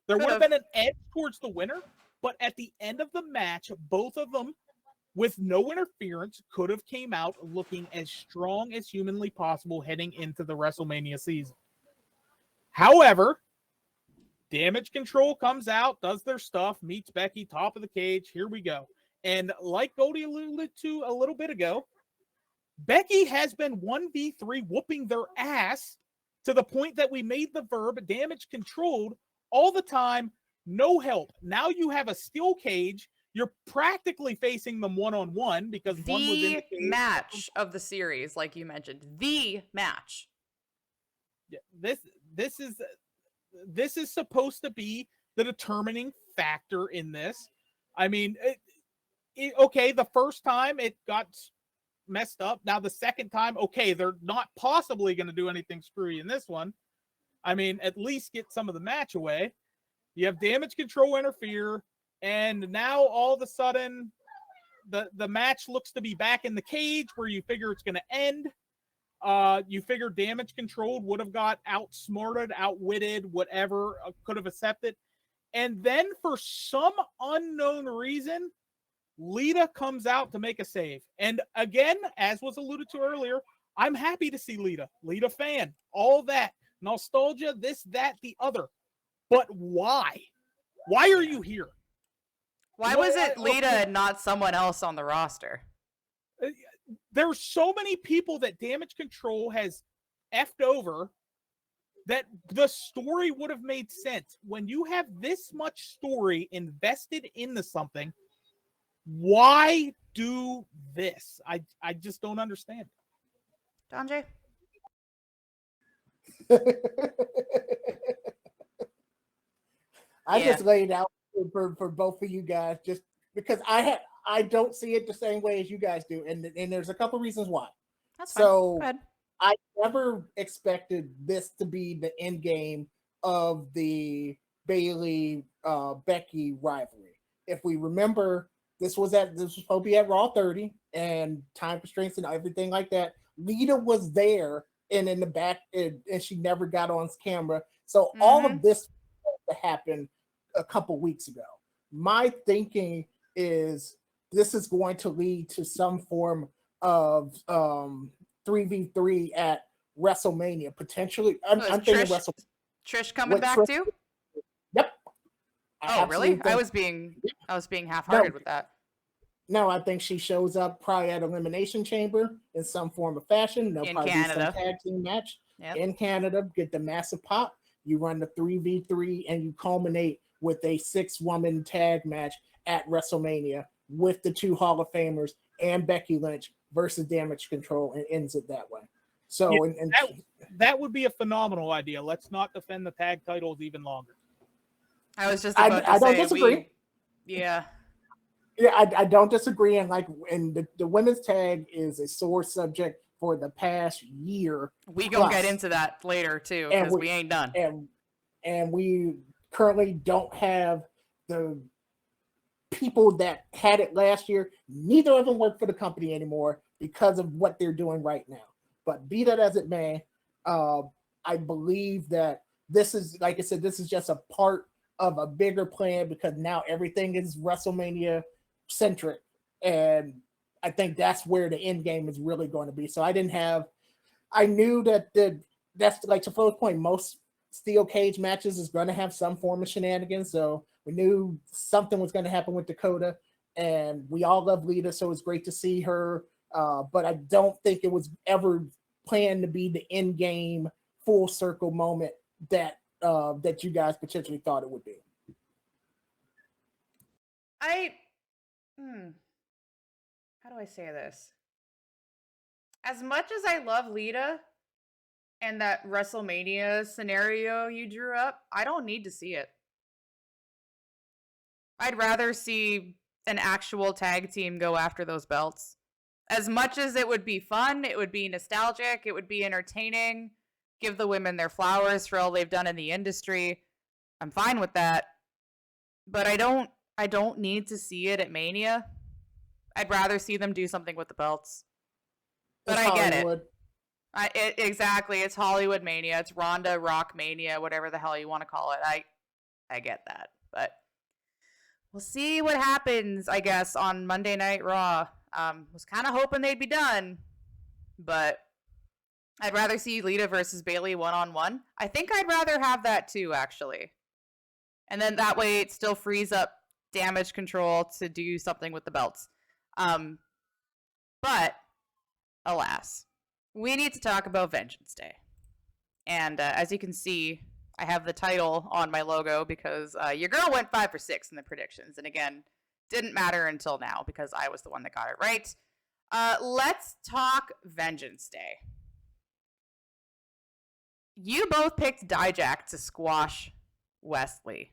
There would have been an edge towards the winner, but at the end of the match, both of them, with no interference, could have came out looking as strong as humanly possible heading into the WrestleMania season. However, Damage Control comes out, does their stuff, meets Becky, top of the cage. Here we go. And like Goldie alluded to a little bit ago, Becky has been 1v3 whooping their ass to the point that we made the verb damage controlled all the time, no help. Now you have a steel cage. You're practically facing them one-on-one because one was in the cage. Match of the series, like you mentioned. The match. Yeah, this is supposed to be the determining factor in this. I mean, okay, the first time it got messed up. Now the second time, okay, they're not possibly going to do anything screwy in this one. I mean, at least get some of the match away. You have Damage Control interfere, and now all of a sudden the match looks to be back in the cage where you figure it's going to end. You figure Damage Control would have got outsmarted, outwitted, whatever, could have accepted. And then for some unknown reason, Lita comes out to make a save. And again, as was alluded to earlier, I'm happy to see Lita. Lita fan, all that. Nostalgia, this, that, the other. But why? Why are you here? Why was it Lita and not someone else on the roster? There's so many people that Damage Control has effed over that the story would have made sense. When you have this much story invested into something, why do this? I just don't understand. Don J? I just laid out for both of you guys just because I don't see it the same way as you guys do, and there's a couple reasons why. That's fine. So Go ahead. I never expected this to be the end game of the Bayley Becky rivalry. If we remember, this was supposed to be at Raw 30 and time constraints and everything like that. Lita was there and in the back, and she never got on camera. So all of this happened a couple weeks ago. My thinking is this is going to lead to some form of 3v3 at WrestleMania potentially. I'm thinking WrestleMania. Trish coming back too? Yep. Oh, really? I was being half-hearted with that. No, I think she shows up probably at Elimination Chamber in some form of fashion. They'll in probably Canada. do some tag team match. Yep. in Canada, get the massive pop. You run the 3v3, and you culminate with a 6-woman tag match at WrestleMania with the 2 Hall of Famers and Becky Lynch versus Damage Control, and ends it that way. So, Yeah, that would be a phenomenal idea. Let's not defend the tag titles even longer. I was just about to I don't say disagree. yeah. Yeah, I don't disagree. And the women's tag is a sore subject for the past year. We gonna get into that later too, because we ain't done. And we currently don't have the people that had it last year. Neither of them work for the company anymore because of what they're doing right now. But be that as it may, I believe that this is, like I said, this is just a part of a bigger plan, because now everything is WrestleMania centric, and I think that's where the end game is really going to be. So I knew that that's, like, to Flo's point, most steel cage matches is going to have some form of shenanigans. So we knew something was going to happen with Dakota, and we all love Lita, so it's great to see her. But I don't think it was ever planned to be the end game full circle moment that you guys potentially thought it would be. How do I say this? As much as I love Lita and that WrestleMania scenario you drew up, I don't need to see it. I'd rather see an actual tag team go after those belts. As much as it would be fun, it would be nostalgic, it would be entertaining, give the women their flowers for all they've done in the industry. I'm fine with that. But I don't need to see it at Mania. I'd rather see them do something with the belts. But I get it. Exactly. It's Hollywood Mania. It's Ronda Rock Mania, whatever the hell you want to call it. I get that. But we'll see what happens, I guess, on Monday Night Raw. Was kind of hoping they'd be done, but I'd rather see Lita versus Bayley one-on-one. I think I'd rather have that too, actually. And then that way it still frees up Damage Control to do something with the belts. But alas, we need to talk about Vengeance Day. And as you can see, I have the title on my logo because your girl went 5 for 6 in the predictions. And again, didn't matter until now because I was the one that got it right. Let's talk Vengeance Day. You both picked Dijak to squash Wesley.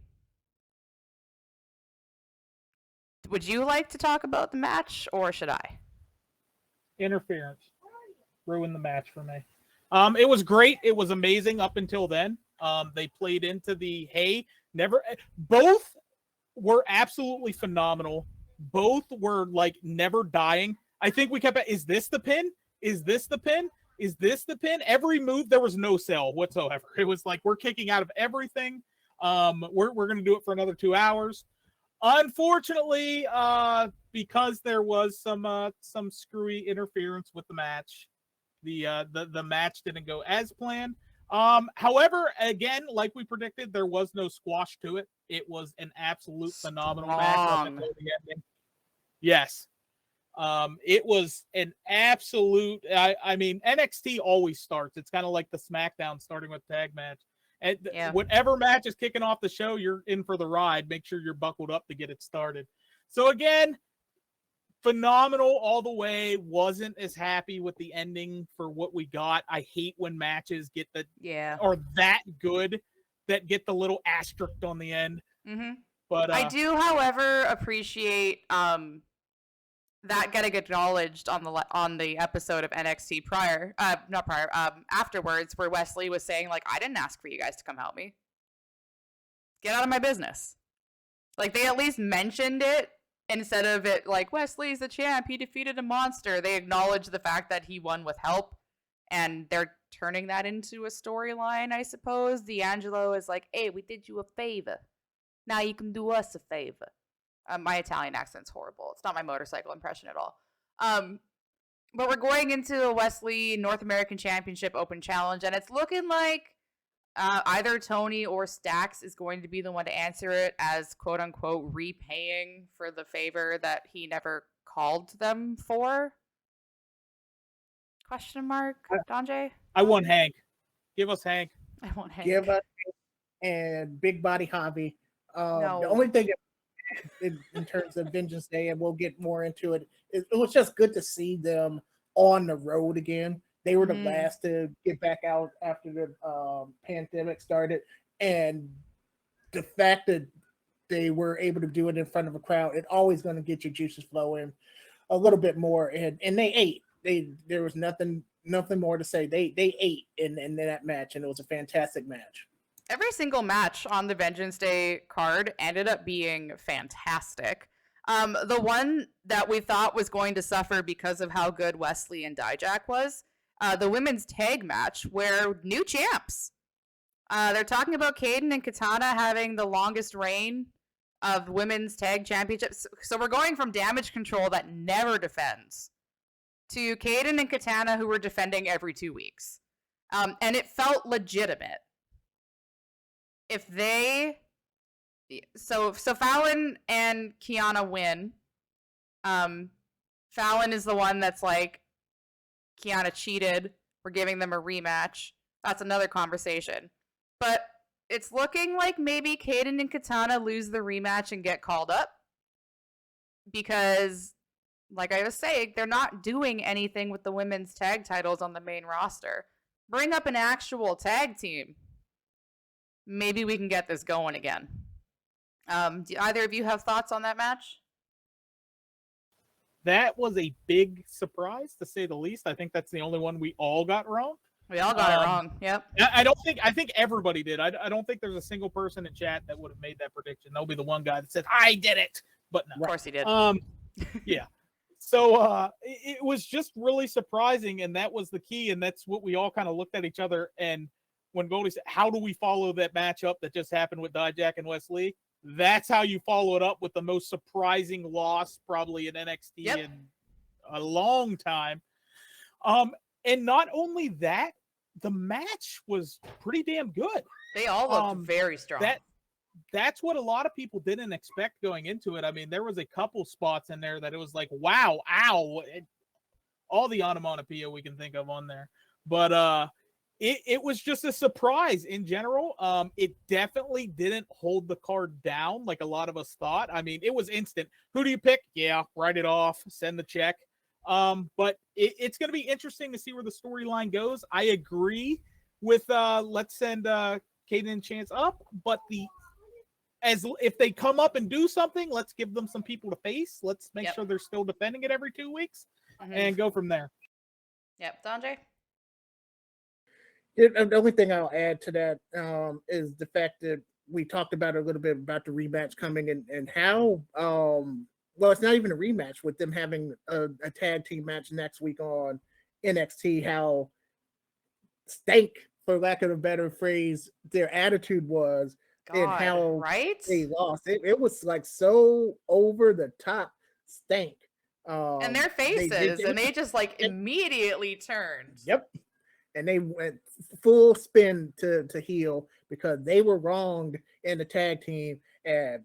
Would you like to talk about the match, or should I? Interference ruined the match for me. It was great. It was amazing up until then. They played into the both were absolutely phenomenal. Both were like never dying. I think we kept, is this the pin? Is this the pin? Is this the pin? Every move, there was no sell whatsoever. It was like, we're kicking out of everything. We're going to do it for another 2 hours. Unfortunately, because there was some screwy interference with the match, the match didn't go as planned. However, again, like we predicted, there was no squash to it. It was an absolute phenomenal match up until the ending. Yes. It was an absolute, I mean, NXT always starts. It's kind of like the SmackDown starting with tag match. And whatever match is kicking off the show, you're in for the ride. Make sure you're buckled up to get it started. So again, phenomenal all the way. Wasn't as happy with the ending for what we got. I hate when matches get or that good that get the little asterisk on the end. Mm-hmm. But I do, however, appreciate that getting acknowledged on the episode of NXT afterwards, where Wesley was saying, like, I didn't ask for you guys to come help me. Get out of my business. Like, they at least mentioned it instead of it like, Wesley's the champ, he defeated a monster. They acknowledged the fact that he won with help, and they're turning that into a storyline, I suppose. D'Angelo is like, hey, we did you a favor. Now you can do us a favor. My Italian accent's horrible. It's not my motorcycle impression at all. But we're going into a Wesley North American Championship Open Challenge, and it's looking like either Tony or Stax is going to be the one to answer it as quote-unquote repaying for the favor that he never called them for. Question mark, Donjay? I want Hank. Give us Hank. I want Hank. Give us and Big Body Javi. No. The only thing in terms of Vengeance Day, and we'll get more into it, it was just good to see them on the road again. They were the last to get back out after the pandemic started, and the fact that they were able to do it in front of a crowd, it's always going to get your juices flowing a little bit more. And they ate. There was nothing more to say. They ate in that match, and it was a fantastic match. Every single match on the Vengeance Day card ended up being fantastic. The one that we thought was going to suffer because of how good Wesley and Dijak was, the women's tag match, where new champs. They're talking about Kaden and Katana having the longest reign of women's tag championships. So we're going from Damage Control that never defends to Kaden and Katana who were defending every 2 weeks. And it felt legitimate. If they... So Fallon and Kiana win. Fallon is the one that's like, Kiana cheated. We're giving them a rematch. That's another conversation. But it's looking like maybe Kaden and Katana lose the rematch and get called up. Because, like I was saying, they're not doing anything with the women's tag titles on the main roster. Bring up an actual tag team. Maybe we can get this going again. Do either of you have thoughts on that match? That was a big surprise, to say the least. I think that's the only one we all got wrong. We all got it wrong. Yep. I think everybody did. I don't think there's a single person in chat that would have made that prediction. There'll be the one guy that said, I did it. But no. Of course he did. Yeah. So it was just really surprising, and that was the key, and that's what we all kind of looked at each other. And when Goldie said, how do we follow that matchup that just happened with Dijak and Wesley? That's how you follow it up with the most surprising loss probably in NXT in a long time. And not only that, the match was pretty damn good. They all looked very strong. That's what a lot of people didn't expect going into it. I mean, there was a couple spots in there that it was like, wow, ow, all the onomatopoeia we can think of on there. But it was just a surprise in general. It definitely didn't hold the card down like a lot of us thought. I mean, it was instant. Who do you pick? Yeah, write it off, send the check. But it's going to be interesting to see where the storyline goes. I agree with let's send Kaden and Chance up, but if they come up and do something, let's give them some people to face. Let's make sure they're still defending it every 2 weeks and go from there. Yep, Sanjay? The only thing I'll add to that is the fact that we talked about a little bit about the rematch coming and how well, it's not even a rematch with them having a tag team match next week on NXT. How stank, for lack of a better phrase, their attitude was. God, and how right? they lost. It was like so over the top stank. And their faces, they just like immediately turned. Yep. And they went full spin to heel because they were wronged in the tag team and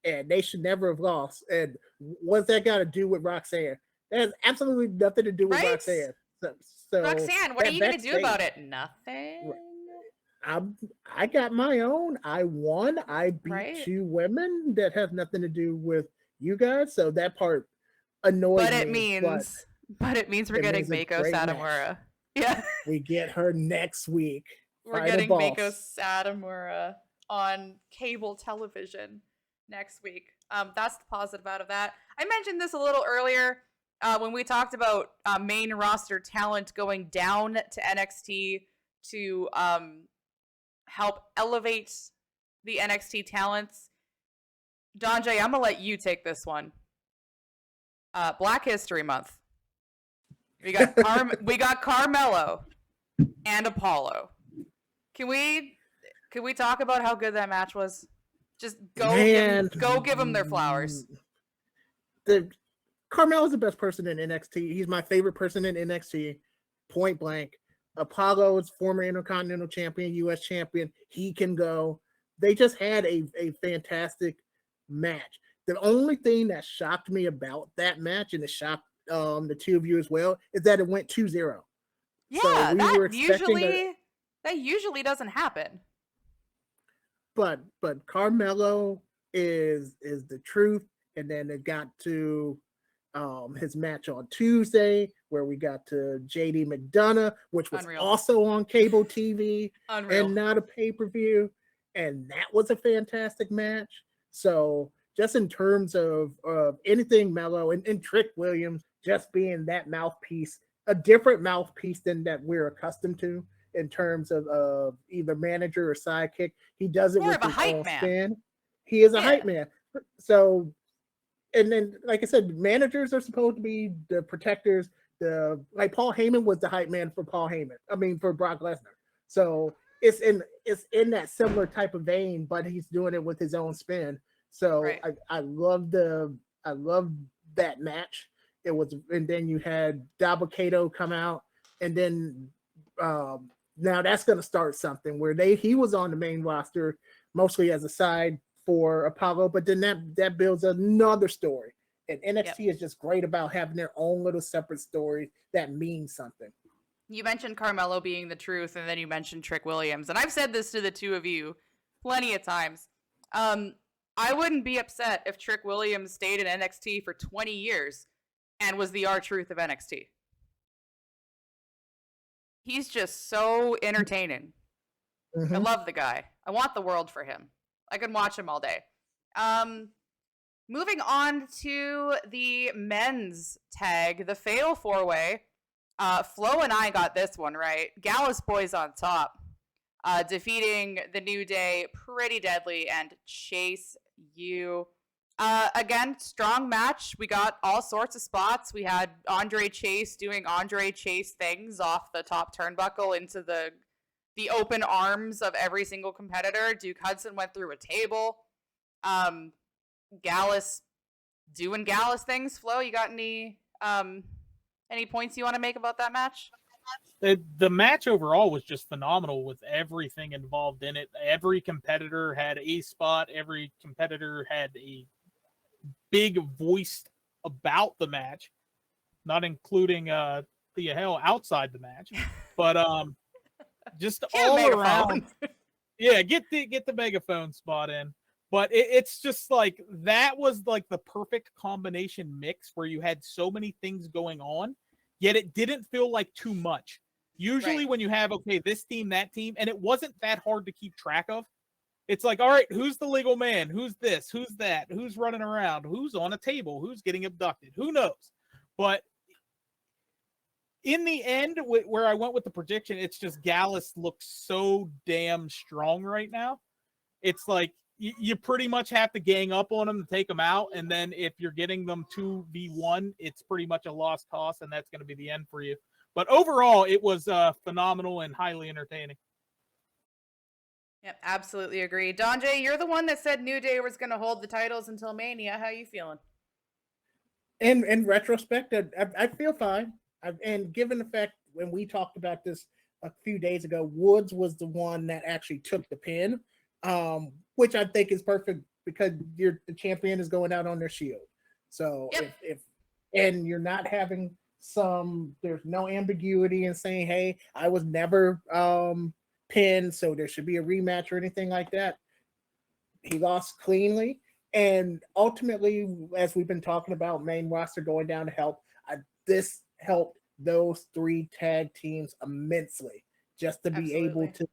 they should never have lost. And what's that got to do with Roxanne? That has absolutely nothing to do with Roxanne. So Roxanne, what are you going to do about it? Nothing. I got my own. I won. I beat 2 women. That has nothing to do with you guys. So that part annoys me. But it means we're getting Mako Satomura. Match. Yeah. We get her next week. We're getting Mako Satomura on cable television next week. That's the positive out of that. I mentioned this a little earlier when we talked about main roster talent going down to NXT to help elevate the NXT talents. Donjay, I'm gonna let you take this one. Black History Month. We got Carmelo and Apollo. Can we talk about how good that match was? Just go give them their flowers. Carmelo's the best person in NXT. He's my favorite person in NXT. Point blank. Apollo is former Intercontinental Champion, U.S. Champion. He can go. They just had a fantastic match. The only thing that shocked me about that match, and it shocked the two of you as well, is that it went 2-0. Yeah, so that That usually doesn't happen. But Carmelo is the truth, and then it got to his match on Tuesday where we got to JD McDonough, which was Unreal. also on cable TV Unreal. and not a pay-per-view, and that was a fantastic match. So just in terms of anything Mello and Trick Williams just being that mouthpiece, a different mouthpiece than that we're accustomed to in terms of either manager or sidekick. He does it More with of a his hype own man. spin. He is a Yeah. hype man. So, and then, like I said, managers are supposed to be the protectors. Like Paul Heyman was the hype man for Paul Heyman. I mean, for Brock Lesnar. So it's in that similar type of vein, but he's doing it with his own spin. So Right. I love that match. It was, and then you had Dabba-Kato come out, and then now that's going to start something where he was on the main roster mostly as a side for Apollo, but then that builds another story. And NXT is just great about having their own little separate story that means something. You mentioned Carmelo being the truth, and then you mentioned Trick Williams. And I've said this to the two of you plenty of times. I wouldn't be upset if Trick Williams stayed in NXT for 20 years and was the R-Truth of NXT. He's just so entertaining. Mm-hmm. I love the guy. I want the world for him. I can watch him all day. Moving on to the men's tag, the Fatal 4-Way. Flo and I got this one right. Gallus Boys on top, defeating the New Day, Pretty Deadly, and Chase U. Again, strong match. We got all sorts of spots. We had Andre Chase doing Andre Chase things off the top turnbuckle into the open arms of every single competitor. Duke Hudson went through a table. Gallus doing Gallus things. Flo, you got any points you want to make about that match? The match overall was just phenomenal with everything involved in it. Every competitor had a spot. Every competitor had a big voice about the match, not including the hell outside the match, but just all around. Yeah, get the megaphone spot in. But it's just like that was like the perfect combination mix where you had so many things going on, yet it didn't feel like too much. Usually when you have, okay, this team, that team, and it wasn't that hard to keep track of. It's like, all right, who's the legal man? Who's this? Who's that? Who's running around? Who's on a table? Who's getting abducted? Who knows? But in the end, where I went with the prediction, it's just Gallus looks so damn strong right now. It's like you pretty much have to gang up on them to take them out. And then if you're getting them 2v1, it's pretty much a lost cause, and that's going to be the end for you. But overall, it was phenomenal and highly entertaining. Yep, absolutely agree. Don J, you're the one that said New Day was going to hold the titles until Mania. How are you feeling? In retrospect, I feel fine. And given the fact when we talked about this a few days ago, Woods was the one that actually took the pin, which I think is perfect because the champion is going out on their shield. So if and you're not having there's no ambiguity in saying, hey, I was never pinned, so there should be a rematch or anything like that. He lost cleanly. And ultimately, as we've been talking about, main roster going down to help, this helped those three tag teams immensely just to be able to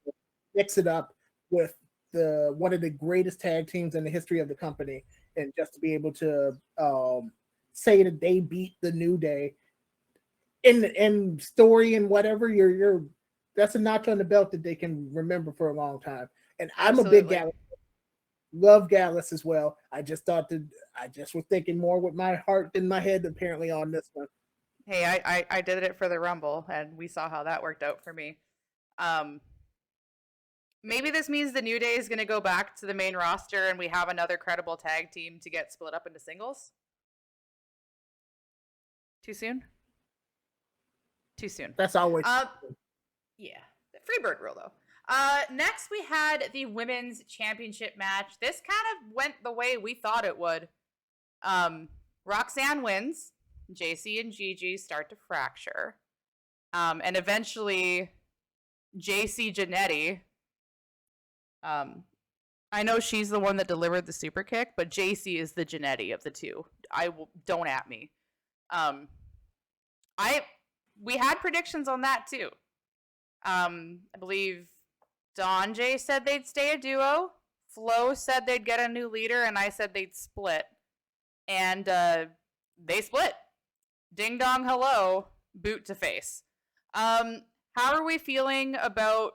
mix it up with one of the greatest tag teams in the history of the company, and just to be able to say that they beat the New Day in story and whatever, you're that's a notch on the belt that they can remember for a long time. And I'm a big Gallus. Love Gallus as well. I just thought that I just was thinking more with my heart than my head apparently on this one. Hey, I did it for the Rumble, and we saw how that worked out for me. Maybe this means the New Day is going to go back to the main roster, and we have another credible tag team to get split up into singles. Too soon? Too soon. That's always yeah. Freebird rule, though. Next, we had the women's championship match. This kind of went the way we thought it would. Roxanne wins. JC and Gigi start to fracture. And eventually, JC Janetti. I know she's the one that delivered the super kick, but JC is the Janetti of the two. Don't at me. We had predictions on that too. I believe Don J said they'd stay a duo. Flo said they'd get a new leader, and I said they'd split. And they split. Ding dong hello, boot to face. How are we feeling about?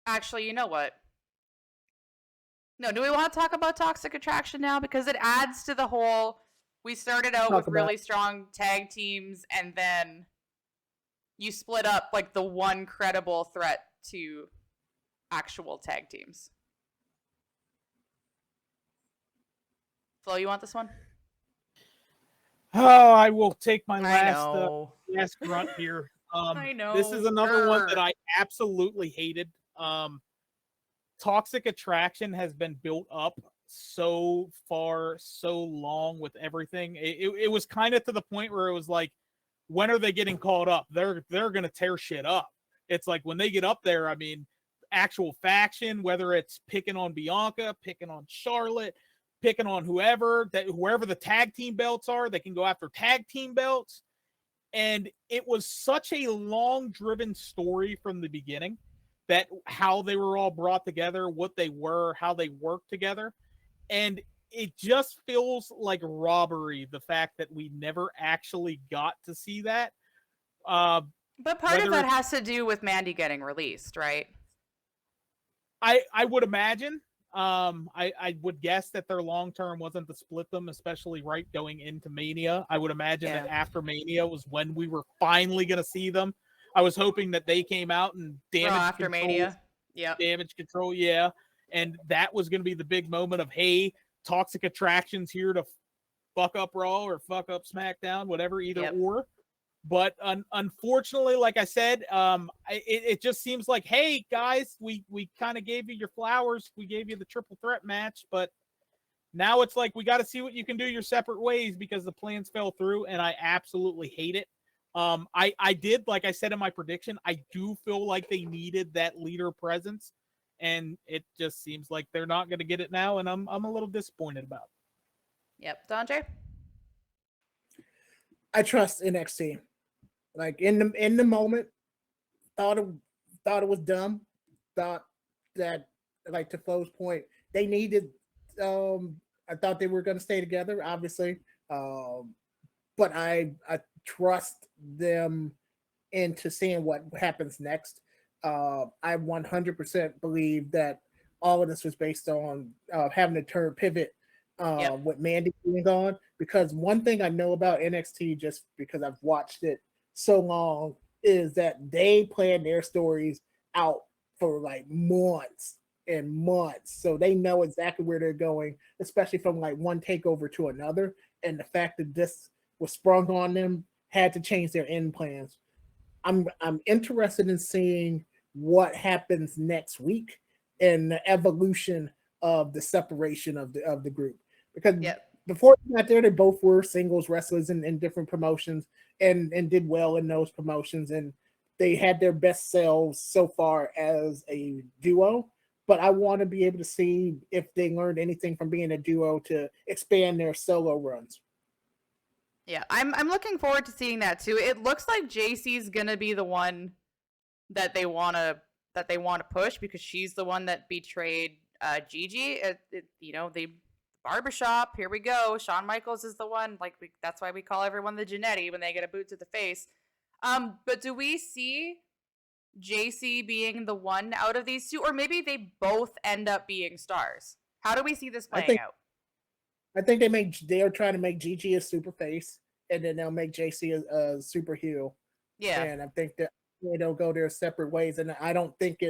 Actually, you know what? No, do we want to talk about Toxic Attraction now? Because it adds to the whole. We started out with really strong tag teams, and then you split up like the one credible threat to actual tag teams. Flo, you want this one? Oh, I will take my last grunt here. I know. This is another one that I absolutely hated. Toxic Attraction has been built up so far, so long with everything. It was kind of to the point where it was like, when are they getting called up? They're going to tear shit up. It's like when they get up there, I mean, actual faction, whether it's picking on Bianca, picking on Charlotte, picking on whoever the tag team belts are, they can go after tag team belts. And it was such a long driven story from the beginning, that how they were all brought together, what they were, how they worked together. And it just feels like robbery, the fact that we never actually got to see that. But part of that has to do with Mandy getting released, right? I would imagine. I would guess that their long term wasn't to split them, especially right going into Mania. I would imagine that after Mania was when we were finally going to see them. I was hoping that they came out and damage control. Mania. Yeah. Damage control, yeah. And that was going to be the big moment of, hey, Toxic Attraction's here to fuck up Raw or fuck up SmackDown, whatever, either or. But unfortunately, like I said, it just seems like, hey, guys, we kind of gave you your flowers. We gave you the triple threat match, but now it's like we got to see what you can do your separate ways because the plans fell through, and I absolutely hate it. I did, like I said in my prediction, I do feel like they needed that leader presence, and it just seems like they're not going to get it now, and I'm a little disappointed about it. Yep, Dante. I trust NXT. Like in the moment, thought it was dumb. Thought that, like to Flo's point, they needed. I thought they were going to stay together, obviously. But I trust them into seeing what happens next. I 100% believe that all of this was based on having to turn pivot with Mandy being gone. Because one thing I know about NXT, just because I've watched it so long, is that they plan their stories out for like months and months. So they know exactly where they're going, especially from like one takeover to another. And the fact that this was sprung on them had to change their end plans. I'm interested in seeing what happens next week and the evolution of the separation of the group. Because before they got there, they both were singles wrestlers in different promotions and did well in those promotions, and they had their best selves so far as a duo. But I want to be able to see if they learned anything from being a duo to expand their solo runs. Yeah, I'm looking forward to seeing that too. It looks like JC's gonna be the one that they wanna push because she's the one that betrayed Gigi. The barbershop. Here we go. Shawn Michaels is the one. That's why we call everyone the Janetti when they get a boot to the face. But do we see JC being the one out of these two, or maybe they both end up being stars? How do we see this playing out? I think they are trying to make Gigi a super face, and then they'll make JC a super heel. Yeah, and I think that they'll go their separate ways. And I don't think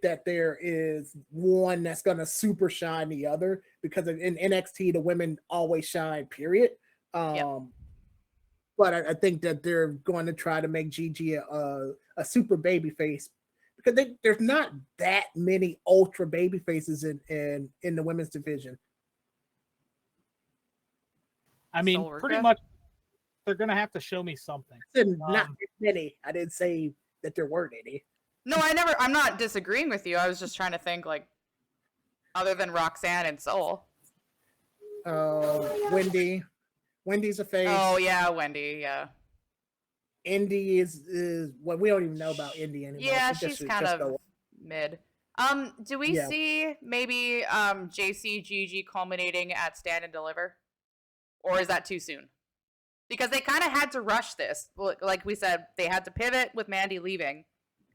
that there is one that's going to super shine the other, because in NXT the women always shine. Period. But I think that they're going to try to make Gigi a super baby face, because there's not that many ultra baby faces in the women's division. I mean, pretty much they're going to have to show me something. Not many. I didn't say that there weren't any. No, I'm not disagreeing with you. I was just trying to think, like, other than Roxanne and Soul. Wendy. Wendy's a face. Oh, yeah, Wendy, yeah. Indy is well, we don't even know about Indy anymore. Yeah, she's kind of mid. Do we see maybe JC Gigi culminating at Stand and Deliver? Or is that too soon? Because they kind of had to rush this. Like we said, they had to pivot with Mandy leaving.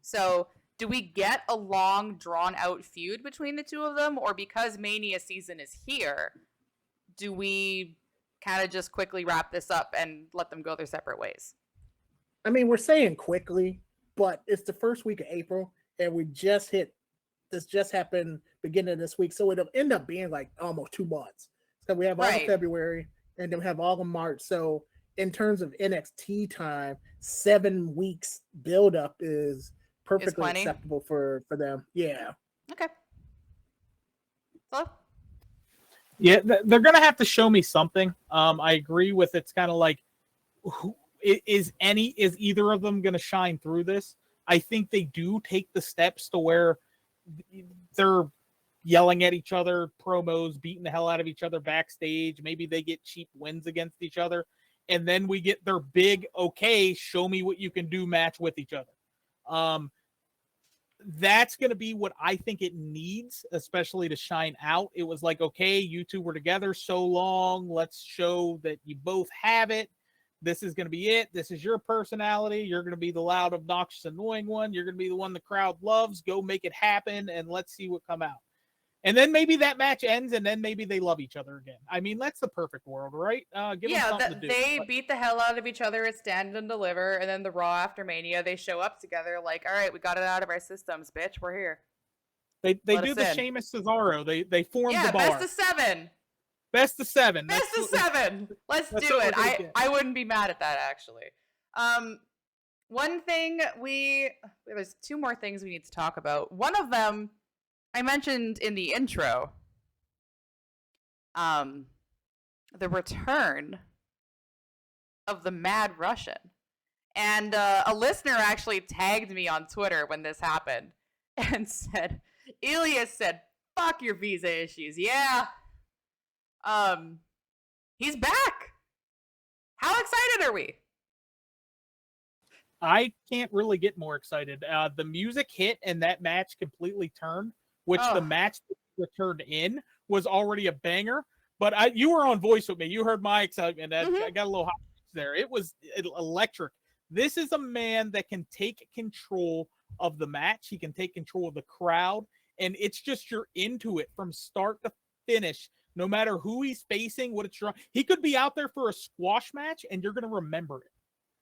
So do we get a long, drawn-out feud between the two of them? Or because Mania season is here, do we kind of just quickly wrap this up and let them go their separate ways? I mean, we're saying quickly, but it's the first week of April, and this just happened beginning of this week, so it'll end up being like almost 2 months. So we have all of February, and then we have all of March. So in terms of NXT time, 7 weeks buildup is perfectly acceptable for them. Yeah. Okay. So? Yeah, they're gonna have to show me something. I agree with it's kind of like, is either of them going to shine through this? I think they do take the steps to where they're yelling at each other, promos, beating the hell out of each other backstage. Maybe they get cheap wins against each other. And then we get their big, okay, show me what you can do match with each other. That's going to be what I think it needs, especially to shine out. It was like, okay, you two were together so long. Let's show that you both have it. This is going to be it. This is your personality. You're going to be the loud, obnoxious, annoying one. You're going to be the one the crowd loves. Go make it happen, and let's see what come out. And then maybe that match ends, and then maybe they love each other again. I mean, that's the perfect world, right? Give them something to do. They beat the hell out of each other at Stand and Deliver, and then the Raw after Mania, they show up together like, all right, we got it out of our systems, bitch. We're here. They do the Sheamus Cesaro. They form the bar. Best of 7. Best of 7. Best of 7. Let's do it. I wouldn't be mad at that, actually. One thing there's 2 more things we need to talk about. One of them I mentioned in the intro. The return of the Mad Russian. And a listener actually tagged me on Twitter when this happened and said, Ilya said, fuck your visa issues. Yeah. He's back. How excited are we? I can't really get more excited. The music hit and that match completely turned, which the match returned in was already a banger. But you were on voice with me. You heard my excitement. I got a little hot there. It was electric. This is a man that can take control of the match. He can take control of the crowd. And it's just you're into it from start to finish. No matter who he's facing, what it's wrong. He could be out there for a squash match, and you're going to remember it.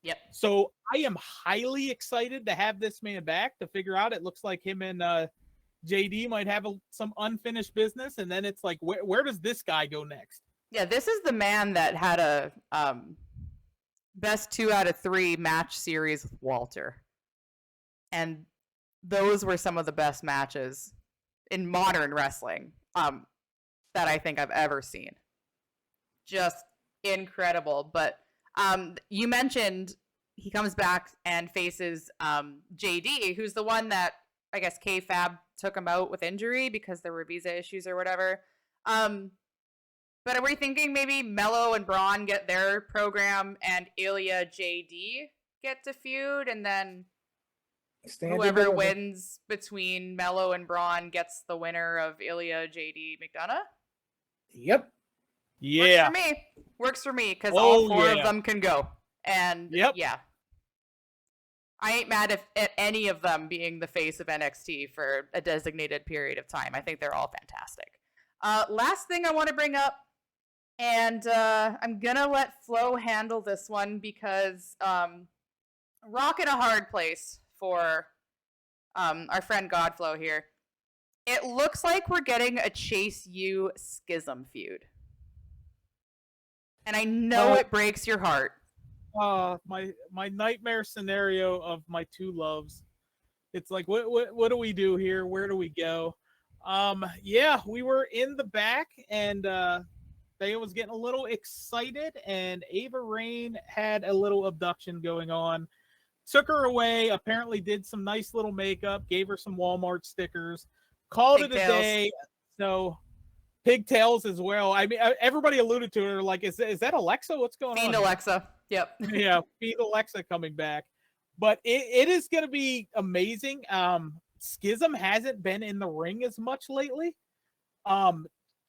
Yep. So I am highly excited to have this man back to figure out. It looks like him and JD might have some unfinished business, and then it's like, where does this guy go next? Yeah, this is the man that had a best 2 out of 3 match series with Walter. And those were some of the best matches in modern wrestling that I think I've ever seen. Just incredible. But you mentioned he comes back and faces JD, who's the one that I guess K-Fab took him out with injury because there were visa issues or whatever. But are we thinking maybe Mello and Braun get their program and Ilya JD get to feud, and then whoever wins between Mello and Braun gets the winner of Ilya JD McDonough? Yep. Yeah. Works for me because all 4 of them can go. And yeah. I ain't mad at any of them being the face of NXT for a designated period of time. I think they're all fantastic. Last thing I want to bring up, and I'm going to let Flo handle this one because rock in a hard place for our friend Godflow here. It looks like we're getting a Chase U Schism feud. And I know it breaks your heart. My nightmare scenario of my 2 loves. It's like, what do we do here? Where do we go? We were in the back, and they was getting a little excited, and Ava Raine had a little abduction going on took her away, apparently did some nice little makeup, gave her some Walmart stickers, called it a day. So pigtails as well. I mean, everybody alluded to her like, is that Alexa? What's going Fiend on? Alexa. Yep. Yeah, Fiend Alexa coming back. But it is going to be amazing. Schism hasn't been in the ring as much lately.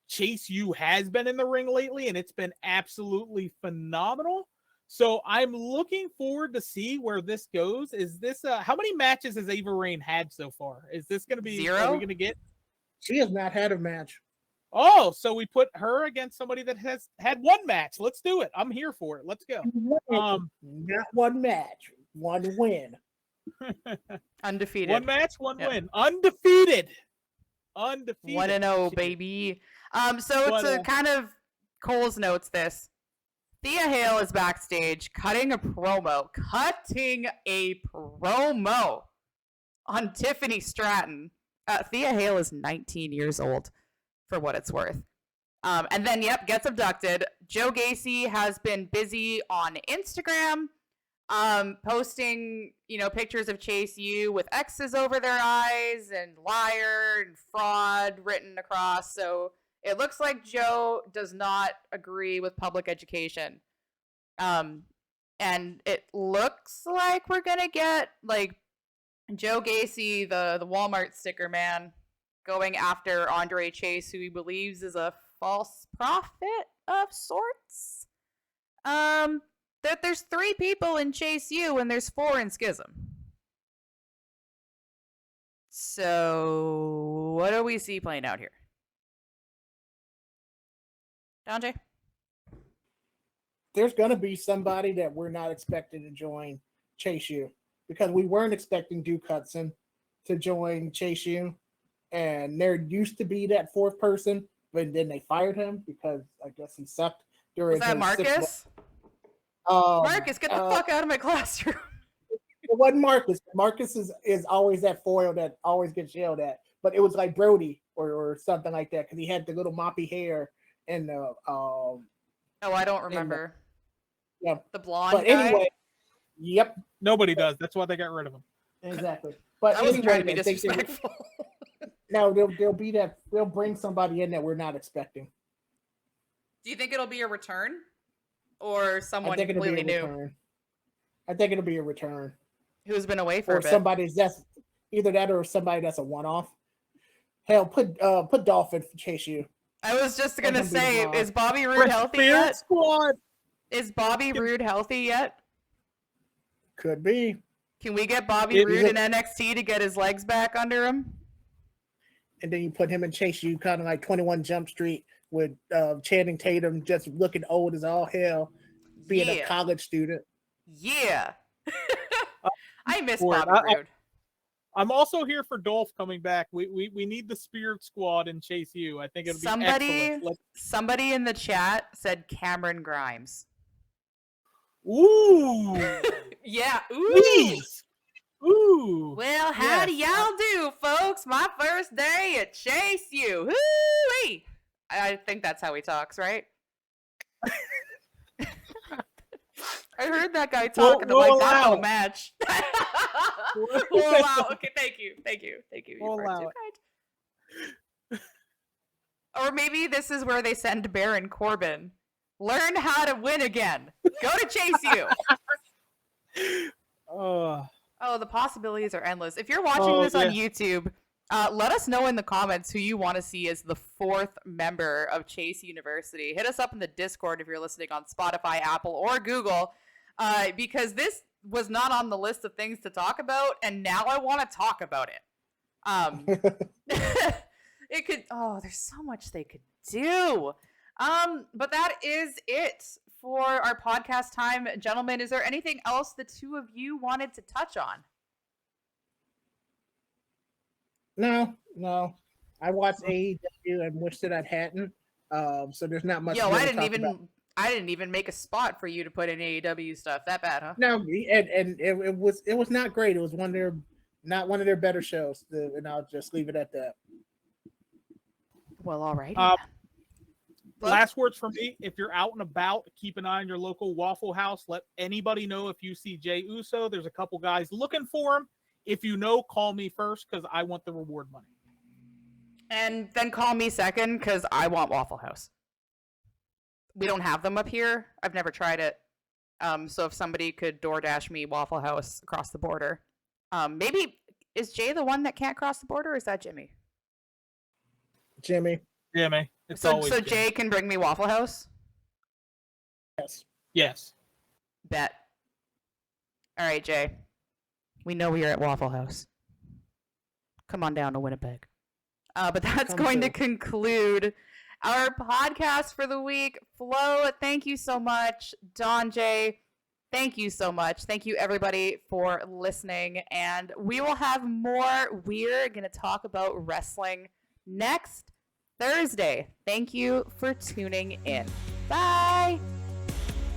Chase U has been in the ring lately, and it's been absolutely phenomenal. So I'm looking forward to see where this goes. Is this how many matches has Ava Rain had so far? Is this going to be 0? Are we going to get? She has not had a match. Oh, so we put her against somebody that has had one match. Let's do it. I'm here for it. Let's go. Not one match, one win. Undefeated. One match, one win. Undefeated. 1-0, baby. So to kind of Cole's notes this. Thea Hale is backstage cutting a promo on Tiffany Stratton. Thea Hale is 19 years old, for what it's worth. And then, gets abducted. Joe Gacy has been busy on Instagram, posting, pictures of Chase U with X's over their eyes and liar and fraud written across. So it looks like Joe does not agree with public education. And it looks like we're going to get like Joe Gacy, the Walmart sticker man, going after Andre Chase, who he believes is a false prophet of sorts. That there's 3 people in Chase U and there's 4 in Schism. So what do we see playing out here? Dante? There's going to be somebody that we're not expecting to join Chase U, because we weren't expecting Duke Hudson to join Chase U, and there used to be that 4th person, but then they fired him because I guess he sucked during. Was that Marcus? Marcus, get the fuck out of my classroom. It wasn't Marcus. Marcus is always that foil that always gets yelled at, but it was like Brody or something like that, because he had the little moppy hair and the Oh, I don't remember. The blonde but anyway, guy? Yep. Nobody does. That's why they got rid of him. Exactly. But I wasn't trying to be disrespectful. No, they'll bring somebody in that we're not expecting. Do you think it'll be a return? Or someone completely new? I think it'll be a return. Who's been away for a bit. Somebody that's either that or somebody that's a one-off. Hell, put Dolphin for Chase U. I was just gonna say, is Bobby Roode healthy yet? Squad. Is Bobby Roode healthy yet? Could be. Can we get Bobby Roode in NXT to get his legs back under him? And then you put him in Chase U, kind of like 21 Jump Street with Channing Tatum just looking old as all hell, being a college student. Yeah. I miss Bobby Roode. I'm also here for Dolph coming back. We need the Spirit Squad in Chase U. I think it'll be excellent. Somebody in the chat said Cameron Grimes. Ooh. Yeah. Ooh. Please. Ooh. Well, how do y'all do, folks? My first day at Chase U. Hoo-wee. I think that's how he talks, right? I heard that guy talking to like that whole match. We'll allow. Okay, thank you. We'll allow it. Or maybe this is where they send Baron Corbin. Learn how to win again. Go to Chase U. Oh, the possibilities are endless. If you're watching this on YouTube, let us know in the comments who you want to see as the 4th member of Chase University. Hit us up in the Discord if you're listening on Spotify, Apple, or Google, because this was not on the list of things to talk about, and now I want to talk about it. It could, there's so much they could do. But that is it for our podcast time. Gentlemen, is there anything else the 2 of you wanted to touch on? No. I watched AEW and wished that I hadn't. So there's not much. I didn't even make a spot for you to put in AEW stuff. That bad, huh? No, and it was not great. It was not one of their better shows, and I'll just leave it at that. Well, all right. Last words for me. If you're out and about, keep an eye on your local Waffle House. Let anybody know if you see Jay Uso. There's a couple guys looking for him. If you know, call me first because I want the reward money. And then call me second because I want Waffle House. We don't have them up here. I've never tried it. So if somebody could DoorDash me Waffle House across the border. Maybe, is Jay the one that can't cross the border, or is that Jimmy? Jimmy. Jimmy. It's So always Jay can bring me Waffle House? Yes. Yes. Bet. All right, Jay. We know you're at Waffle House. Come on down to Winnipeg. But that's going to conclude our podcast for the week. Flo, thank you so much. Don J, thank you so much. Thank you, everybody, for listening. And we will have more. We're going to talk about wrestling next Thursday. Thank you for tuning in. Bye.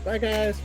Bye, guys.